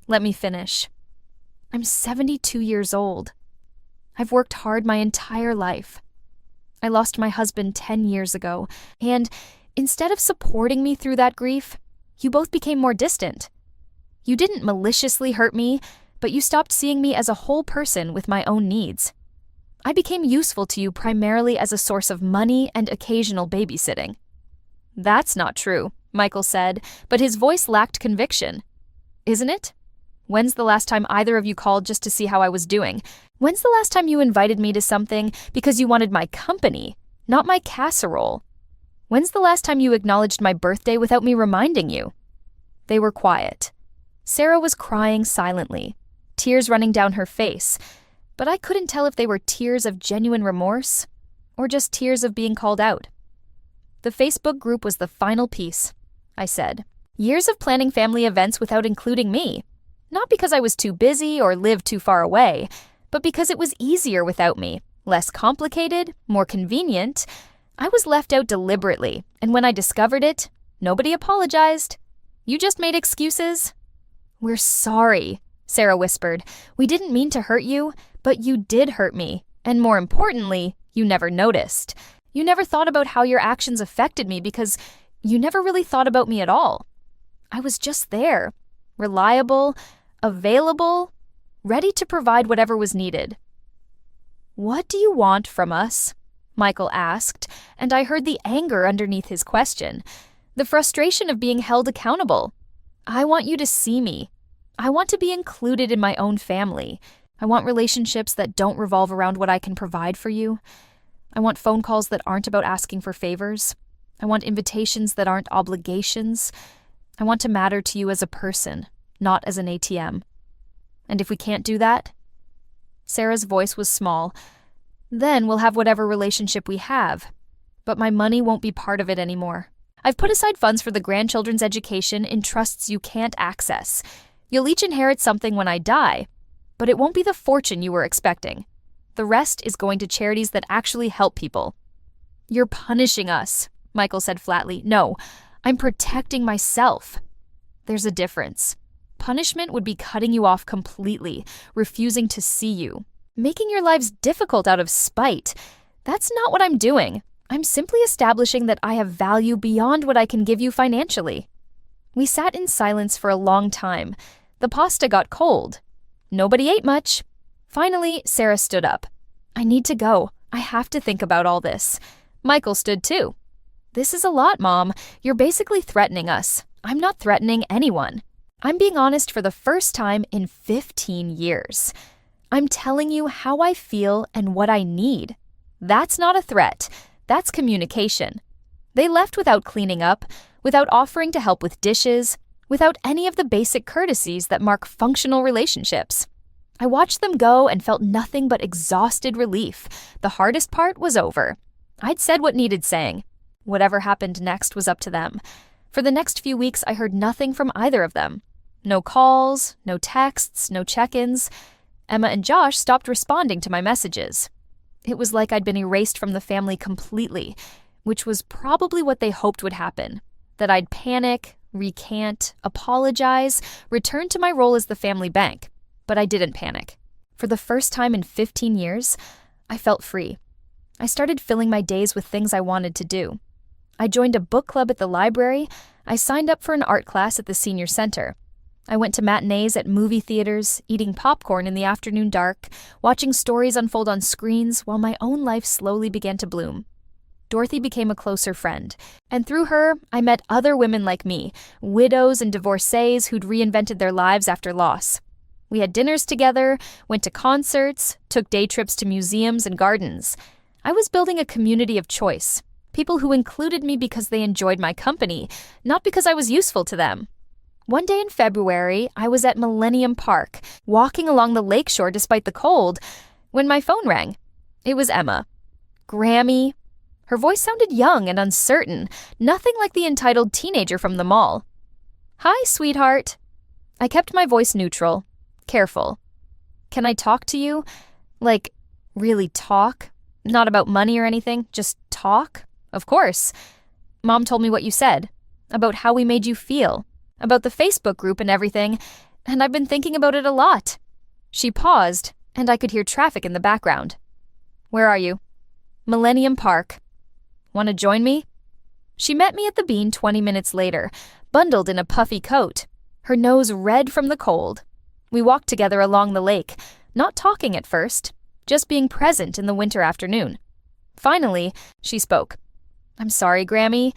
Let me finish. I'm 72 years old. I've worked hard my entire life. I lost my husband 10 years ago, and instead of supporting me through that grief, you both became more distant. You didn't maliciously hurt me, but you stopped seeing me as a whole person with my own needs. I became useful to you primarily as a source of money and occasional babysitting. That's not true, Michael said, but his voice lacked conviction. Isn't it? When's the last time either of you called just to see how I was doing? When's the last time you invited me to something because you wanted my company, not my casserole? When's the last time you acknowledged my birthday without me reminding you? They were quiet. Sarah was crying silently, tears running down her face, but I couldn't tell if they were tears of genuine remorse or just tears of being called out. The Facebook group was the final piece, I said. Years of planning family events without including me. Not because I was too busy or lived too far away, but because it was easier without me, less complicated, more convenient. I was left out deliberately, and when I discovered it, nobody apologized. You just made excuses. We're sorry, Sarah whispered. We didn't mean to hurt you, but you did hurt me, and more importantly, you never noticed. You never thought about how your actions affected me because you never really thought about me at all. I was just there, reliable, available, ready to provide whatever was needed. What do you want from us? Michael asked, and I heard the anger underneath his question, the frustration of being held accountable. I want you to see me. I want to be included in my own family. I want relationships that don't revolve around what I can provide for you. I want phone calls that aren't about asking for favors. I want invitations that aren't obligations. I want to matter to you as a person, not as an ATM. And if we can't do that, Sarah's voice was small, then we'll have whatever relationship we have. But my money won't be part of it anymore. I've put aside funds for the grandchildren's education in trusts you can't access. You'll each inherit something when I die, but it won't be the fortune you were expecting. The rest is going to charities that actually help people. You're punishing us, Michael said flatly. No, I'm protecting myself. There's a difference. Punishment would be cutting you off completely, refusing to see you, making your lives difficult out of spite. That's not what I'm doing. I'm simply establishing that I have value beyond what I can give you financially. We sat in silence for a long time. The pasta got cold. Nobody ate much. Finally, Sarah stood up. I need to go. I have to think about all this. Michael stood too. This is a lot, Mom. You're basically threatening us. I'm not threatening anyone. I'm being honest for the first time in 15 years. I'm telling you how I feel and what I need. That's not a threat. That's communication. They left without cleaning up, without offering to help with dishes, without any of the basic courtesies that mark functional relationships. I watched them go and felt nothing but exhausted relief. The hardest part was over. I'd said what needed saying. Whatever happened next was up to them. For the next few weeks, I heard nothing from either of them. No calls, no texts, no check-ins. Emma and Josh stopped responding to my messages. It was like I'd been erased from the family completely, which was probably what they hoped would happen. That I'd panic, recant, apologize, return to my role as the family bank. But I didn't panic. For the first time in 15 years, I felt free. I started filling my days with things I wanted to do. I joined a book club at the library. I signed up for an art class at the senior center. I went to matinees at movie theaters, eating popcorn in the afternoon dark, watching stories unfold on screens while my own life slowly began to bloom. Dorothy became a closer friend, and through her, I met other women like me, widows and divorcees who'd reinvented their lives after loss. We had dinners together, went to concerts, took day trips to museums and gardens. I was building a community of choice, people who included me because they enjoyed my company, not because I was useful to them. One day in February, I was at Millennium Park, walking along the lakeshore despite the cold, when my phone rang. It was Emma. Grammy. Her voice sounded young and uncertain, nothing like the entitled teenager from the mall. Hi, sweetheart. I kept my voice neutral, careful. Can I talk to you? Like, really talk? Not about money or anything, just talk? Of course. Mom told me what you said, about how we made you feel, about the Facebook group and everything, and I've been thinking about it a lot. She paused, and I could hear traffic in the background. Where are you? Millennium Park. Want to join me? She met me at the Bean 20 minutes later, bundled in a puffy coat, her nose red from the cold. We walked together along the lake, not talking at first, just being present in the winter afternoon. Finally, she spoke. I'm sorry, Grammy,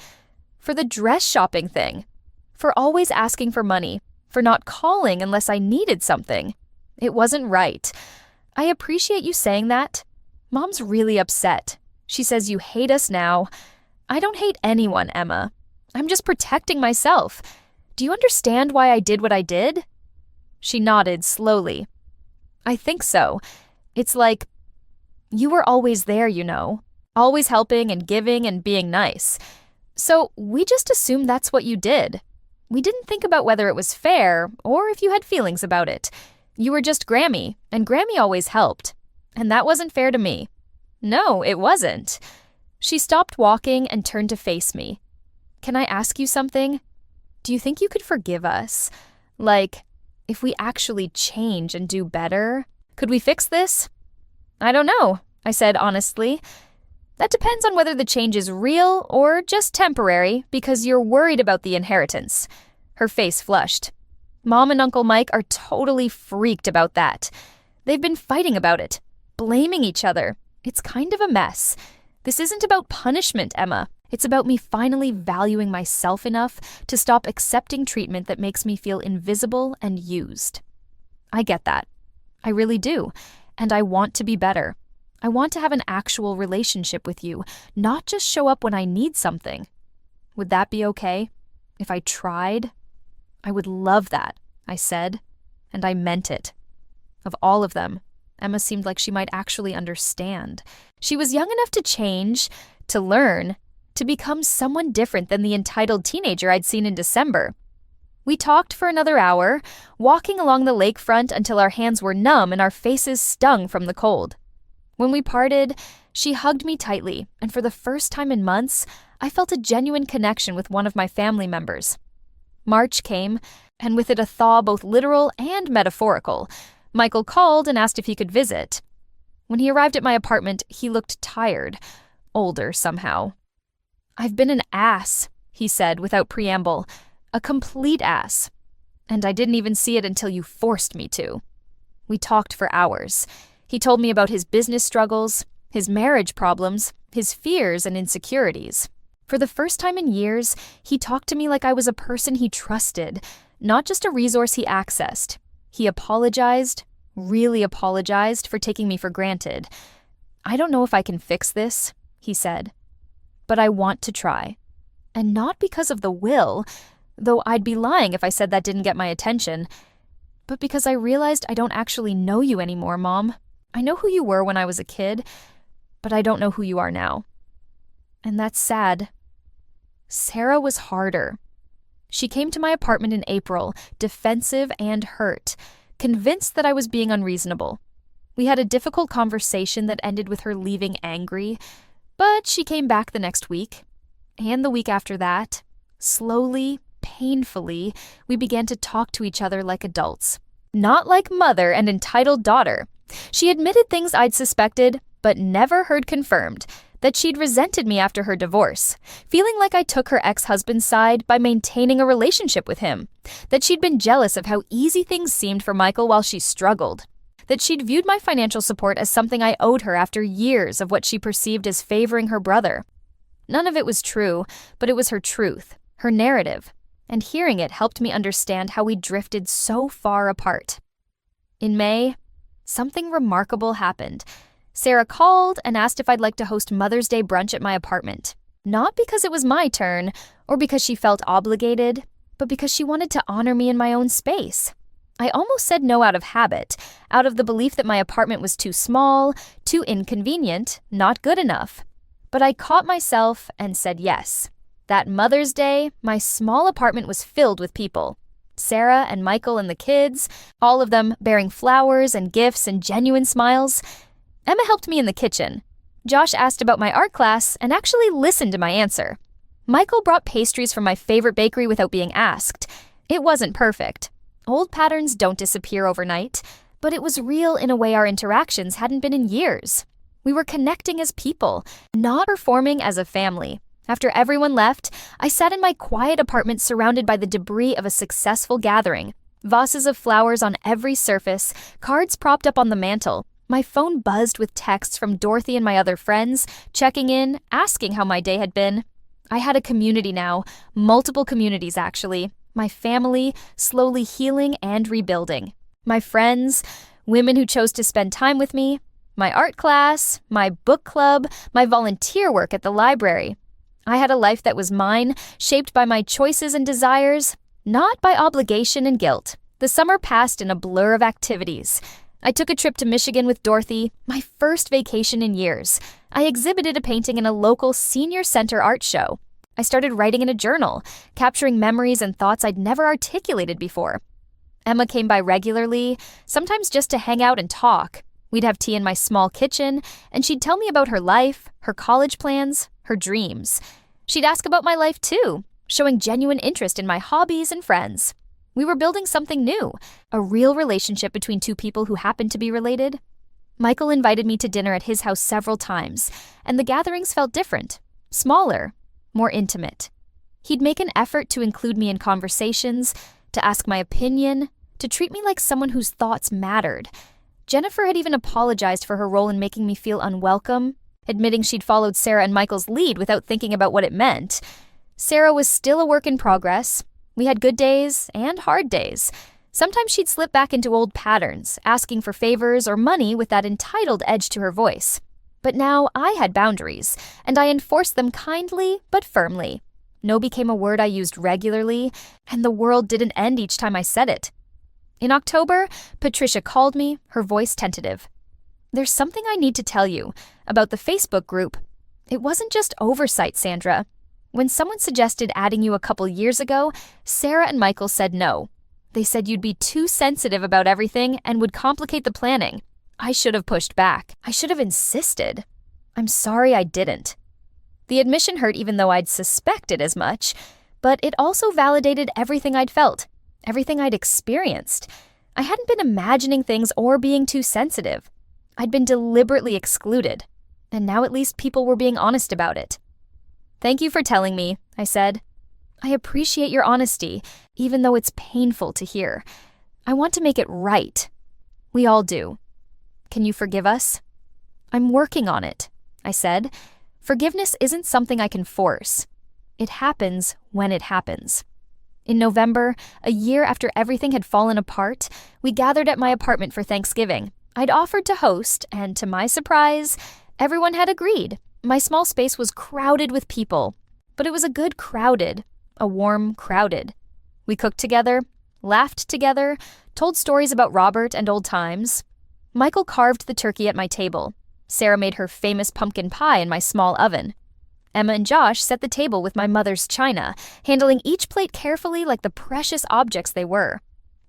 for the dress shopping thing, for always asking for money, for not calling unless I needed something. It wasn't right. I appreciate you saying that. Mom's really upset. She says you hate us now. I don't hate anyone, Emma. I'm just protecting myself. Do you understand why I did what I did? She nodded slowly. I think so. It's like, you were always there, you know, always helping and giving and being nice. So we just assumed that's what you did. We didn't think about whether it was fair or if you had feelings about it. You were just Grammy, and Grammy always helped. And that wasn't fair to me. No, it wasn't. She stopped walking and turned to face me. Can I ask you something? Do you think you could forgive us? Like, if we actually change and do better? Could we fix this? I don't know, I said honestly. That depends on whether the change is real or just temporary because you're worried about the inheritance. Her face flushed. Mom and Uncle Mike are totally freaked about that. They've been fighting about it, blaming each other. It's kind of a mess. This isn't about punishment, Emma. It's about me finally valuing myself enough to stop accepting treatment that makes me feel invisible and used. I get that. I really do. And I want to be better. I want to have an actual relationship with you, not just show up when I need something. Would that be okay? If I tried? I would love that, I said, and I meant it. Of all of them, Emma seemed like she might actually understand. She was young enough to change, to learn, to become someone different than the entitled teenager I'd seen in December. We talked for another hour, walking along the lakefront until our hands were numb and our faces stung from the cold. When we parted, she hugged me tightly, and for the first time in months, I felt a genuine connection with one of my family members. March came, and with it a thaw both literal and metaphorical. Michael called and asked if he could visit. When he arrived at my apartment, he looked tired, older somehow. "I've been an ass," he said without preamble, "a complete ass. And I didn't even see it until you forced me to." We talked for hours. He told me about his business struggles, his marriage problems, his fears and insecurities. For the first time in years, he talked to me like I was a person he trusted, not just a resource he accessed. He apologized, really apologized, for taking me for granted. "I don't know if I can fix this," he said, "but I want to try. And not because of the will, though I'd be lying if I said that didn't get my attention, but because I realized I don't actually know you anymore, Mom. I know who you were when I was a kid, but I don't know who you are now. And that's sad." Sarah was harder. She came to my apartment in April, defensive and hurt, convinced that I was being unreasonable. We had a difficult conversation that ended with her leaving angry, but she came back the next week, and the week after that. Slowly, painfully, we began to talk to each other like adults. Not like mother and entitled daughter. She admitted things I'd suspected, but never heard confirmed, that she'd resented me after her divorce, feeling like I took her ex-husband's side by maintaining a relationship with him, that she'd been jealous of how easy things seemed for Michael while she struggled, that she'd viewed my financial support as something I owed her after years of what she perceived as favoring her brother. None of it was true, but it was her truth, her narrative, and hearing it helped me understand how we drifted so far apart. In May, something remarkable happened. Sarah called and asked if I'd like to host Mother's Day brunch at my apartment. Not because it was my turn, or because she felt obligated, but because she wanted to honor me in my own space. I almost said no out of habit, out of the belief that my apartment was too small, too inconvenient, not good enough. But I caught myself and said yes. That Mother's Day, my small apartment was filled with people. Sarah and Michael and the kids, all of them bearing flowers and gifts and genuine smiles. Emma helped me in the kitchen. Josh asked about my art class and actually listened to my answer. Michael brought pastries from my favorite bakery without being asked. It wasn't perfect. Old patterns don't disappear overnight, but it was real in a way our interactions hadn't been in years. We were connecting as people, not performing as a family. After everyone left, I sat in my quiet apartment surrounded by the debris of a successful gathering. Vases of flowers on every surface, cards propped up on the mantel. My phone buzzed with texts from Dorothy and my other friends, checking in, asking how my day had been. I had a community now, multiple communities actually. My family, slowly healing and rebuilding. My friends, women who chose to spend time with me. My art class, my book club, my volunteer work at the library. I had a life that was mine, shaped by my choices and desires, not by obligation and guilt. The summer passed in a blur of activities. I took a trip to Michigan with Dorothy, my first vacation in years. I exhibited a painting in a local senior center art show. I started writing in a journal, capturing memories and thoughts I'd never articulated before. Emma came by regularly, sometimes just to hang out and talk. We'd have tea in my small kitchen, and she'd tell me about her life, her college plans, her dreams. She'd ask about my life too, showing genuine interest in my hobbies and friends. We were building something new, a real relationship between two people who happened to be related. Michael invited me to dinner at his house several times, and the gatherings felt different, smaller, more intimate. He'd make an effort to include me in conversations, to ask my opinion, to treat me like someone whose thoughts mattered. Jennifer had even apologized for her role in making me feel unwelcome, admitting she'd followed Sarah and Michael's lead without thinking about what it meant. Sarah was still a work in progress. We had good days and hard days. Sometimes she'd slip back into old patterns, asking for favors or money with that entitled edge to her voice. But now I had boundaries, and I enforced them kindly but firmly. No became a word I used regularly, and the world didn't end each time I said it. In October, Patricia called me, her voice tentative. "There's something I need to tell you about the Facebook group. It wasn't just oversight, Sandra. When someone suggested adding you a couple years ago, Sarah and Michael said no. They said you'd be too sensitive about everything and would complicate the planning. I should have pushed back. I should have insisted. I'm sorry I didn't." The admission hurt even though I'd suspected as much, but it also validated everything I'd felt. everything I'd experienced. I hadn't been imagining things or being too sensitive. I'd been deliberately excluded, and now at least people were being honest about it. "Thank you for telling me," I said. "I appreciate your honesty, even though it's painful to hear. I want to make it right." "We all do. Can you forgive us?" "I'm working on it," I said. "Forgiveness isn't something I can force. It happens when it happens." In November, a year after everything had fallen apart, we gathered at my apartment for Thanksgiving. I'd offered to host, and to my surprise, everyone had agreed. My small space was crowded with people, but it was a good crowded, a warm crowded. We cooked together, laughed together, told stories about Robert and old times. Michael carved the turkey at my table. Sarah made her famous pumpkin pie in my small oven. Emma and Josh set the table with my mother's china, handling each plate carefully like the precious objects they were.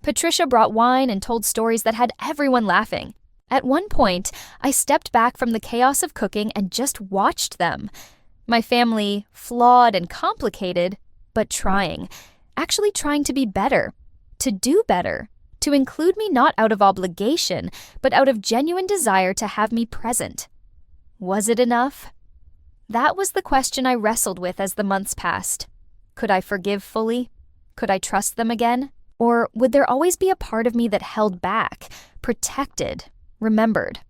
Patricia brought wine and told stories that had everyone laughing. At one point, I stepped back from the chaos of cooking and just watched them. My family, flawed and complicated, but trying. Actually trying to be better. To do better. To include me not out of obligation, but out of genuine desire to have me present. Was it enough? That was the question I wrestled with as the months passed. Could I forgive fully? Could I trust them again? Or would there always be a part of me that held back, protected, remembered?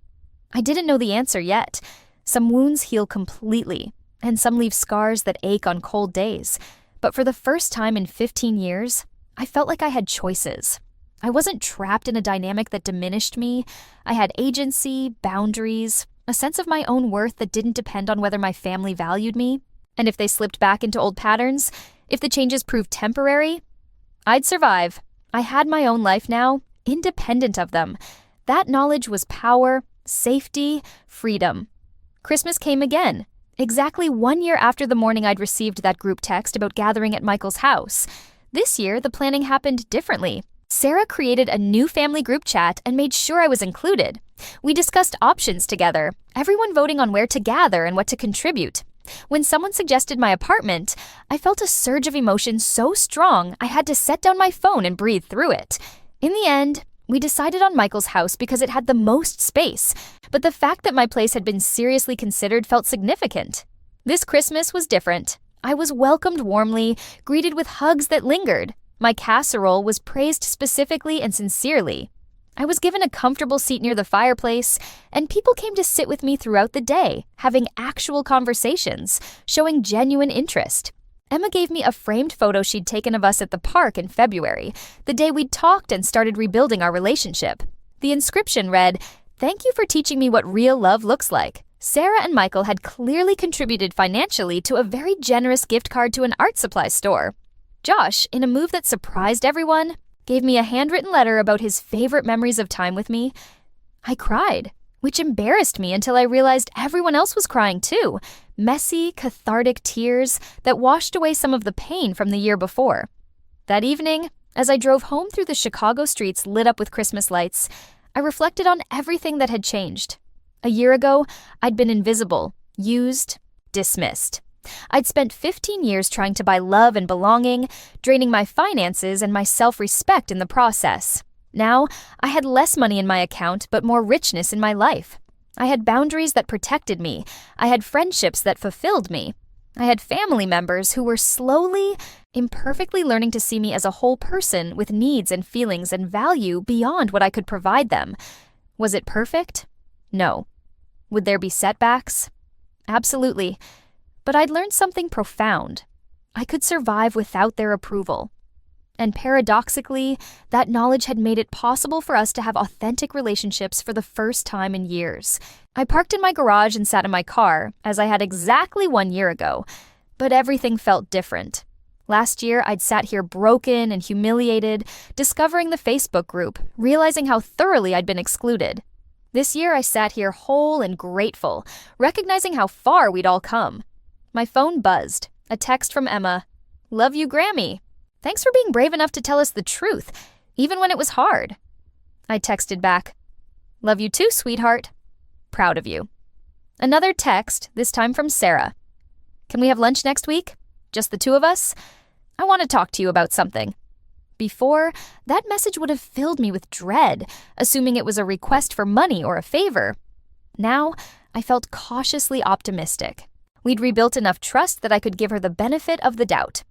I didn't know the answer yet. Some wounds heal completely, and some leave scars that ache on cold days. But for the first time in 15 years, I felt like I had choices. I wasn't trapped in a dynamic that diminished me. I had agency, boundaries, a sense of my own worth that didn't depend on whether my family valued me. And if they slipped back into old patterns, if the changes proved temporary, I'd survive. I had my own life now, independent of them. That knowledge was power, safety, freedom. Christmas came again, exactly 1 year after the morning I'd received that group text about gathering at Michael's house. This year, the planning happened differently. Sarah created a new family group chat and made sure I was included. We discussed options together, everyone voting on where to gather and what to contribute. When someone suggested my apartment, I felt a surge of emotion so strong I had to set down my phone and breathe through it. In the end, we decided on Michael's house because it had the most space, but the fact that my place had been seriously considered felt significant. This Christmas was different. I was welcomed warmly, greeted with hugs that lingered. My casserole was praised specifically and sincerely. I was given a comfortable seat near the fireplace, and people came to sit with me throughout the day, having actual conversations, showing genuine interest. Emma gave me a framed photo she'd taken of us at the park in February, the day we'd talked and started rebuilding our relationship. The inscription read, "Thank you for teaching me what real love looks like." Sarah and Michael had clearly contributed financially to a very generous gift card to an art supply store. Josh, in a move that surprised everyone, gave me a handwritten letter about his favorite memories of time with me. I cried, which embarrassed me until I realized everyone else was crying too. Messy, cathartic tears that washed away some of the pain from the year before. That evening, as I drove home through the Chicago streets lit up with Christmas lights, I reflected on everything that had changed. A year ago, I'd been invisible, used, dismissed. I'd spent 15 years trying to buy love and belonging, draining my finances and my self-respect in the process. Now, I had less money in my account, but more richness in my life. I had boundaries that protected me. I had friendships that fulfilled me. I had family members who were slowly, imperfectly learning to see me as a whole person with needs and feelings and value beyond what I could provide them. Was it perfect? No. Would there be setbacks? Absolutely. But I'd learned something profound. I could survive without their approval. And paradoxically, that knowledge had made it possible for us to have authentic relationships for the first time in years. I parked in my garage and sat in my car, as I had exactly 1 year ago. But everything felt different. Last year, I'd sat here broken and humiliated, discovering the Facebook group, realizing how thoroughly I'd been excluded. This year, I sat here whole and grateful, recognizing how far we'd all come. My phone buzzed. A text from Emma. "Love you, Grammy. Thanks for being brave enough to tell us the truth, even when it was hard." I texted back. "Love you too, sweetheart. Proud of you." Another text, this time from Sarah. "Can we have lunch next week? Just the two of us? I want to talk to you about something." Before, that message would have filled me with dread, assuming it was a request for money or a favor. Now, I felt cautiously optimistic. We'd rebuilt enough trust that I could give her the benefit of the doubt.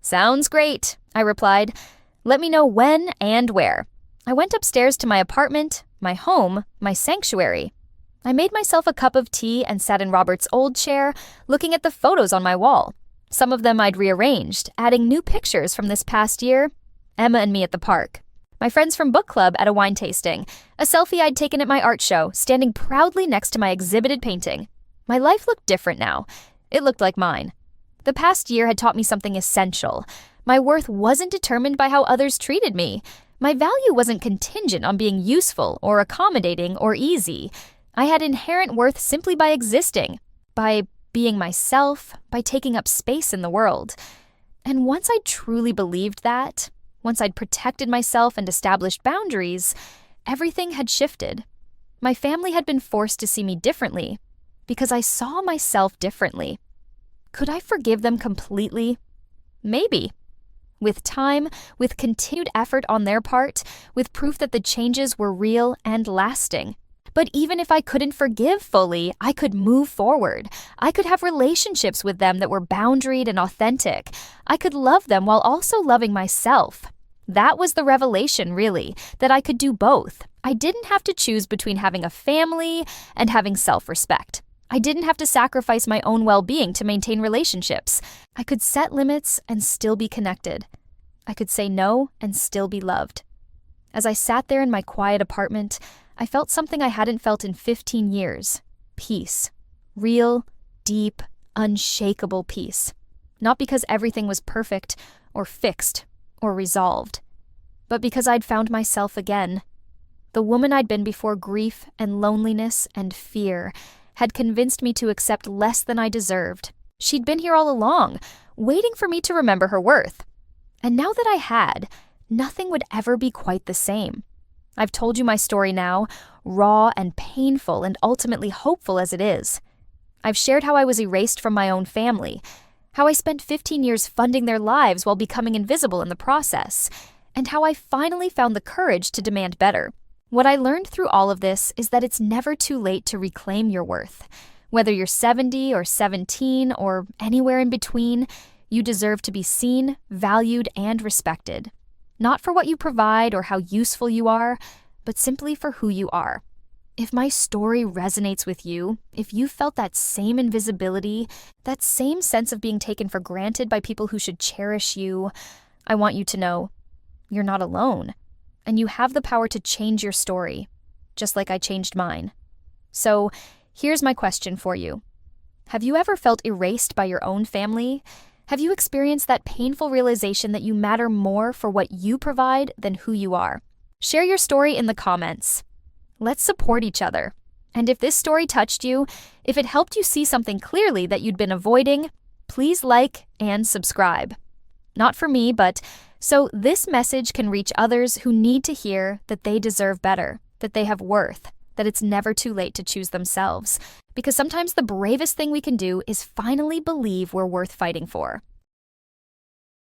"Sounds great," I replied. "Let me know when and where." I went upstairs to my apartment, my home, my sanctuary. I made myself a cup of tea and sat in Robert's old chair, looking at the photos on my wall. Some of them I'd rearranged, adding new pictures from this past year. Emma and me at the park. My friends from book club at a wine tasting. A selfie I'd taken at my art show, standing proudly next to my exhibited painting. My life looked different now. It looked like mine. The past year had taught me something essential. My worth wasn't determined by how others treated me. My value wasn't contingent on being useful or accommodating or easy. I had inherent worth simply by existing, by being myself, by taking up space in the world. And once I truly believed that, once I'd protected myself and established boundaries, everything had shifted. My family had been forced to see me differently because I saw myself differently. Could I forgive them completely? Maybe. With time, with continued effort on their part, with proof that the changes were real and lasting. But even if I couldn't forgive fully, I could move forward. I could have relationships with them that were boundaried and authentic. I could love them while also loving myself. That was the revelation, really, that I could do both. I didn't have to choose between having a family and having self-respect. I didn't have to sacrifice my own well-being to maintain relationships. I could set limits and still be connected. I could say no and still be loved. As I sat there in my quiet apartment, I felt something I hadn't felt in 15 years. Peace. Real, deep, unshakable peace. Not because everything was perfect or fixed or resolved, but because I'd found myself again. The woman I'd been before grief and loneliness and fear had convinced me to accept less than I deserved. She'd been here all along, waiting for me to remember her worth. And now that I had, nothing would ever be quite the same. I've told you my story now, raw and painful and ultimately hopeful as it is. I've shared how I was erased from my own family, how I spent 15 years funding their lives while becoming invisible in the process, and how I finally found the courage to demand better. What I learned through all of this is that it's never too late to reclaim your worth. Whether you're 70 or 17 or anywhere in between, you deserve to be seen, valued, and respected. Not for what you provide or how useful you are, but simply for who you are. If my story resonates with you, if you felt that same invisibility, that same sense of being taken for granted by people who should cherish you, I want you to know you're not alone, and you have the power to change your story, just like I changed mine. So, here's my question for you. Have you ever felt erased by your own family? Have you experienced that painful realization that you matter more for what you provide than who you are? Share your story in the comments. Let's support each other. And if this story touched you, if it helped you see something clearly that you'd been avoiding, please like and subscribe. Not for me, but so this message can reach others who need to hear that they deserve better, that they have worth, that it's never too late to choose themselves. Because sometimes the bravest thing we can do is finally believe we're worth fighting for.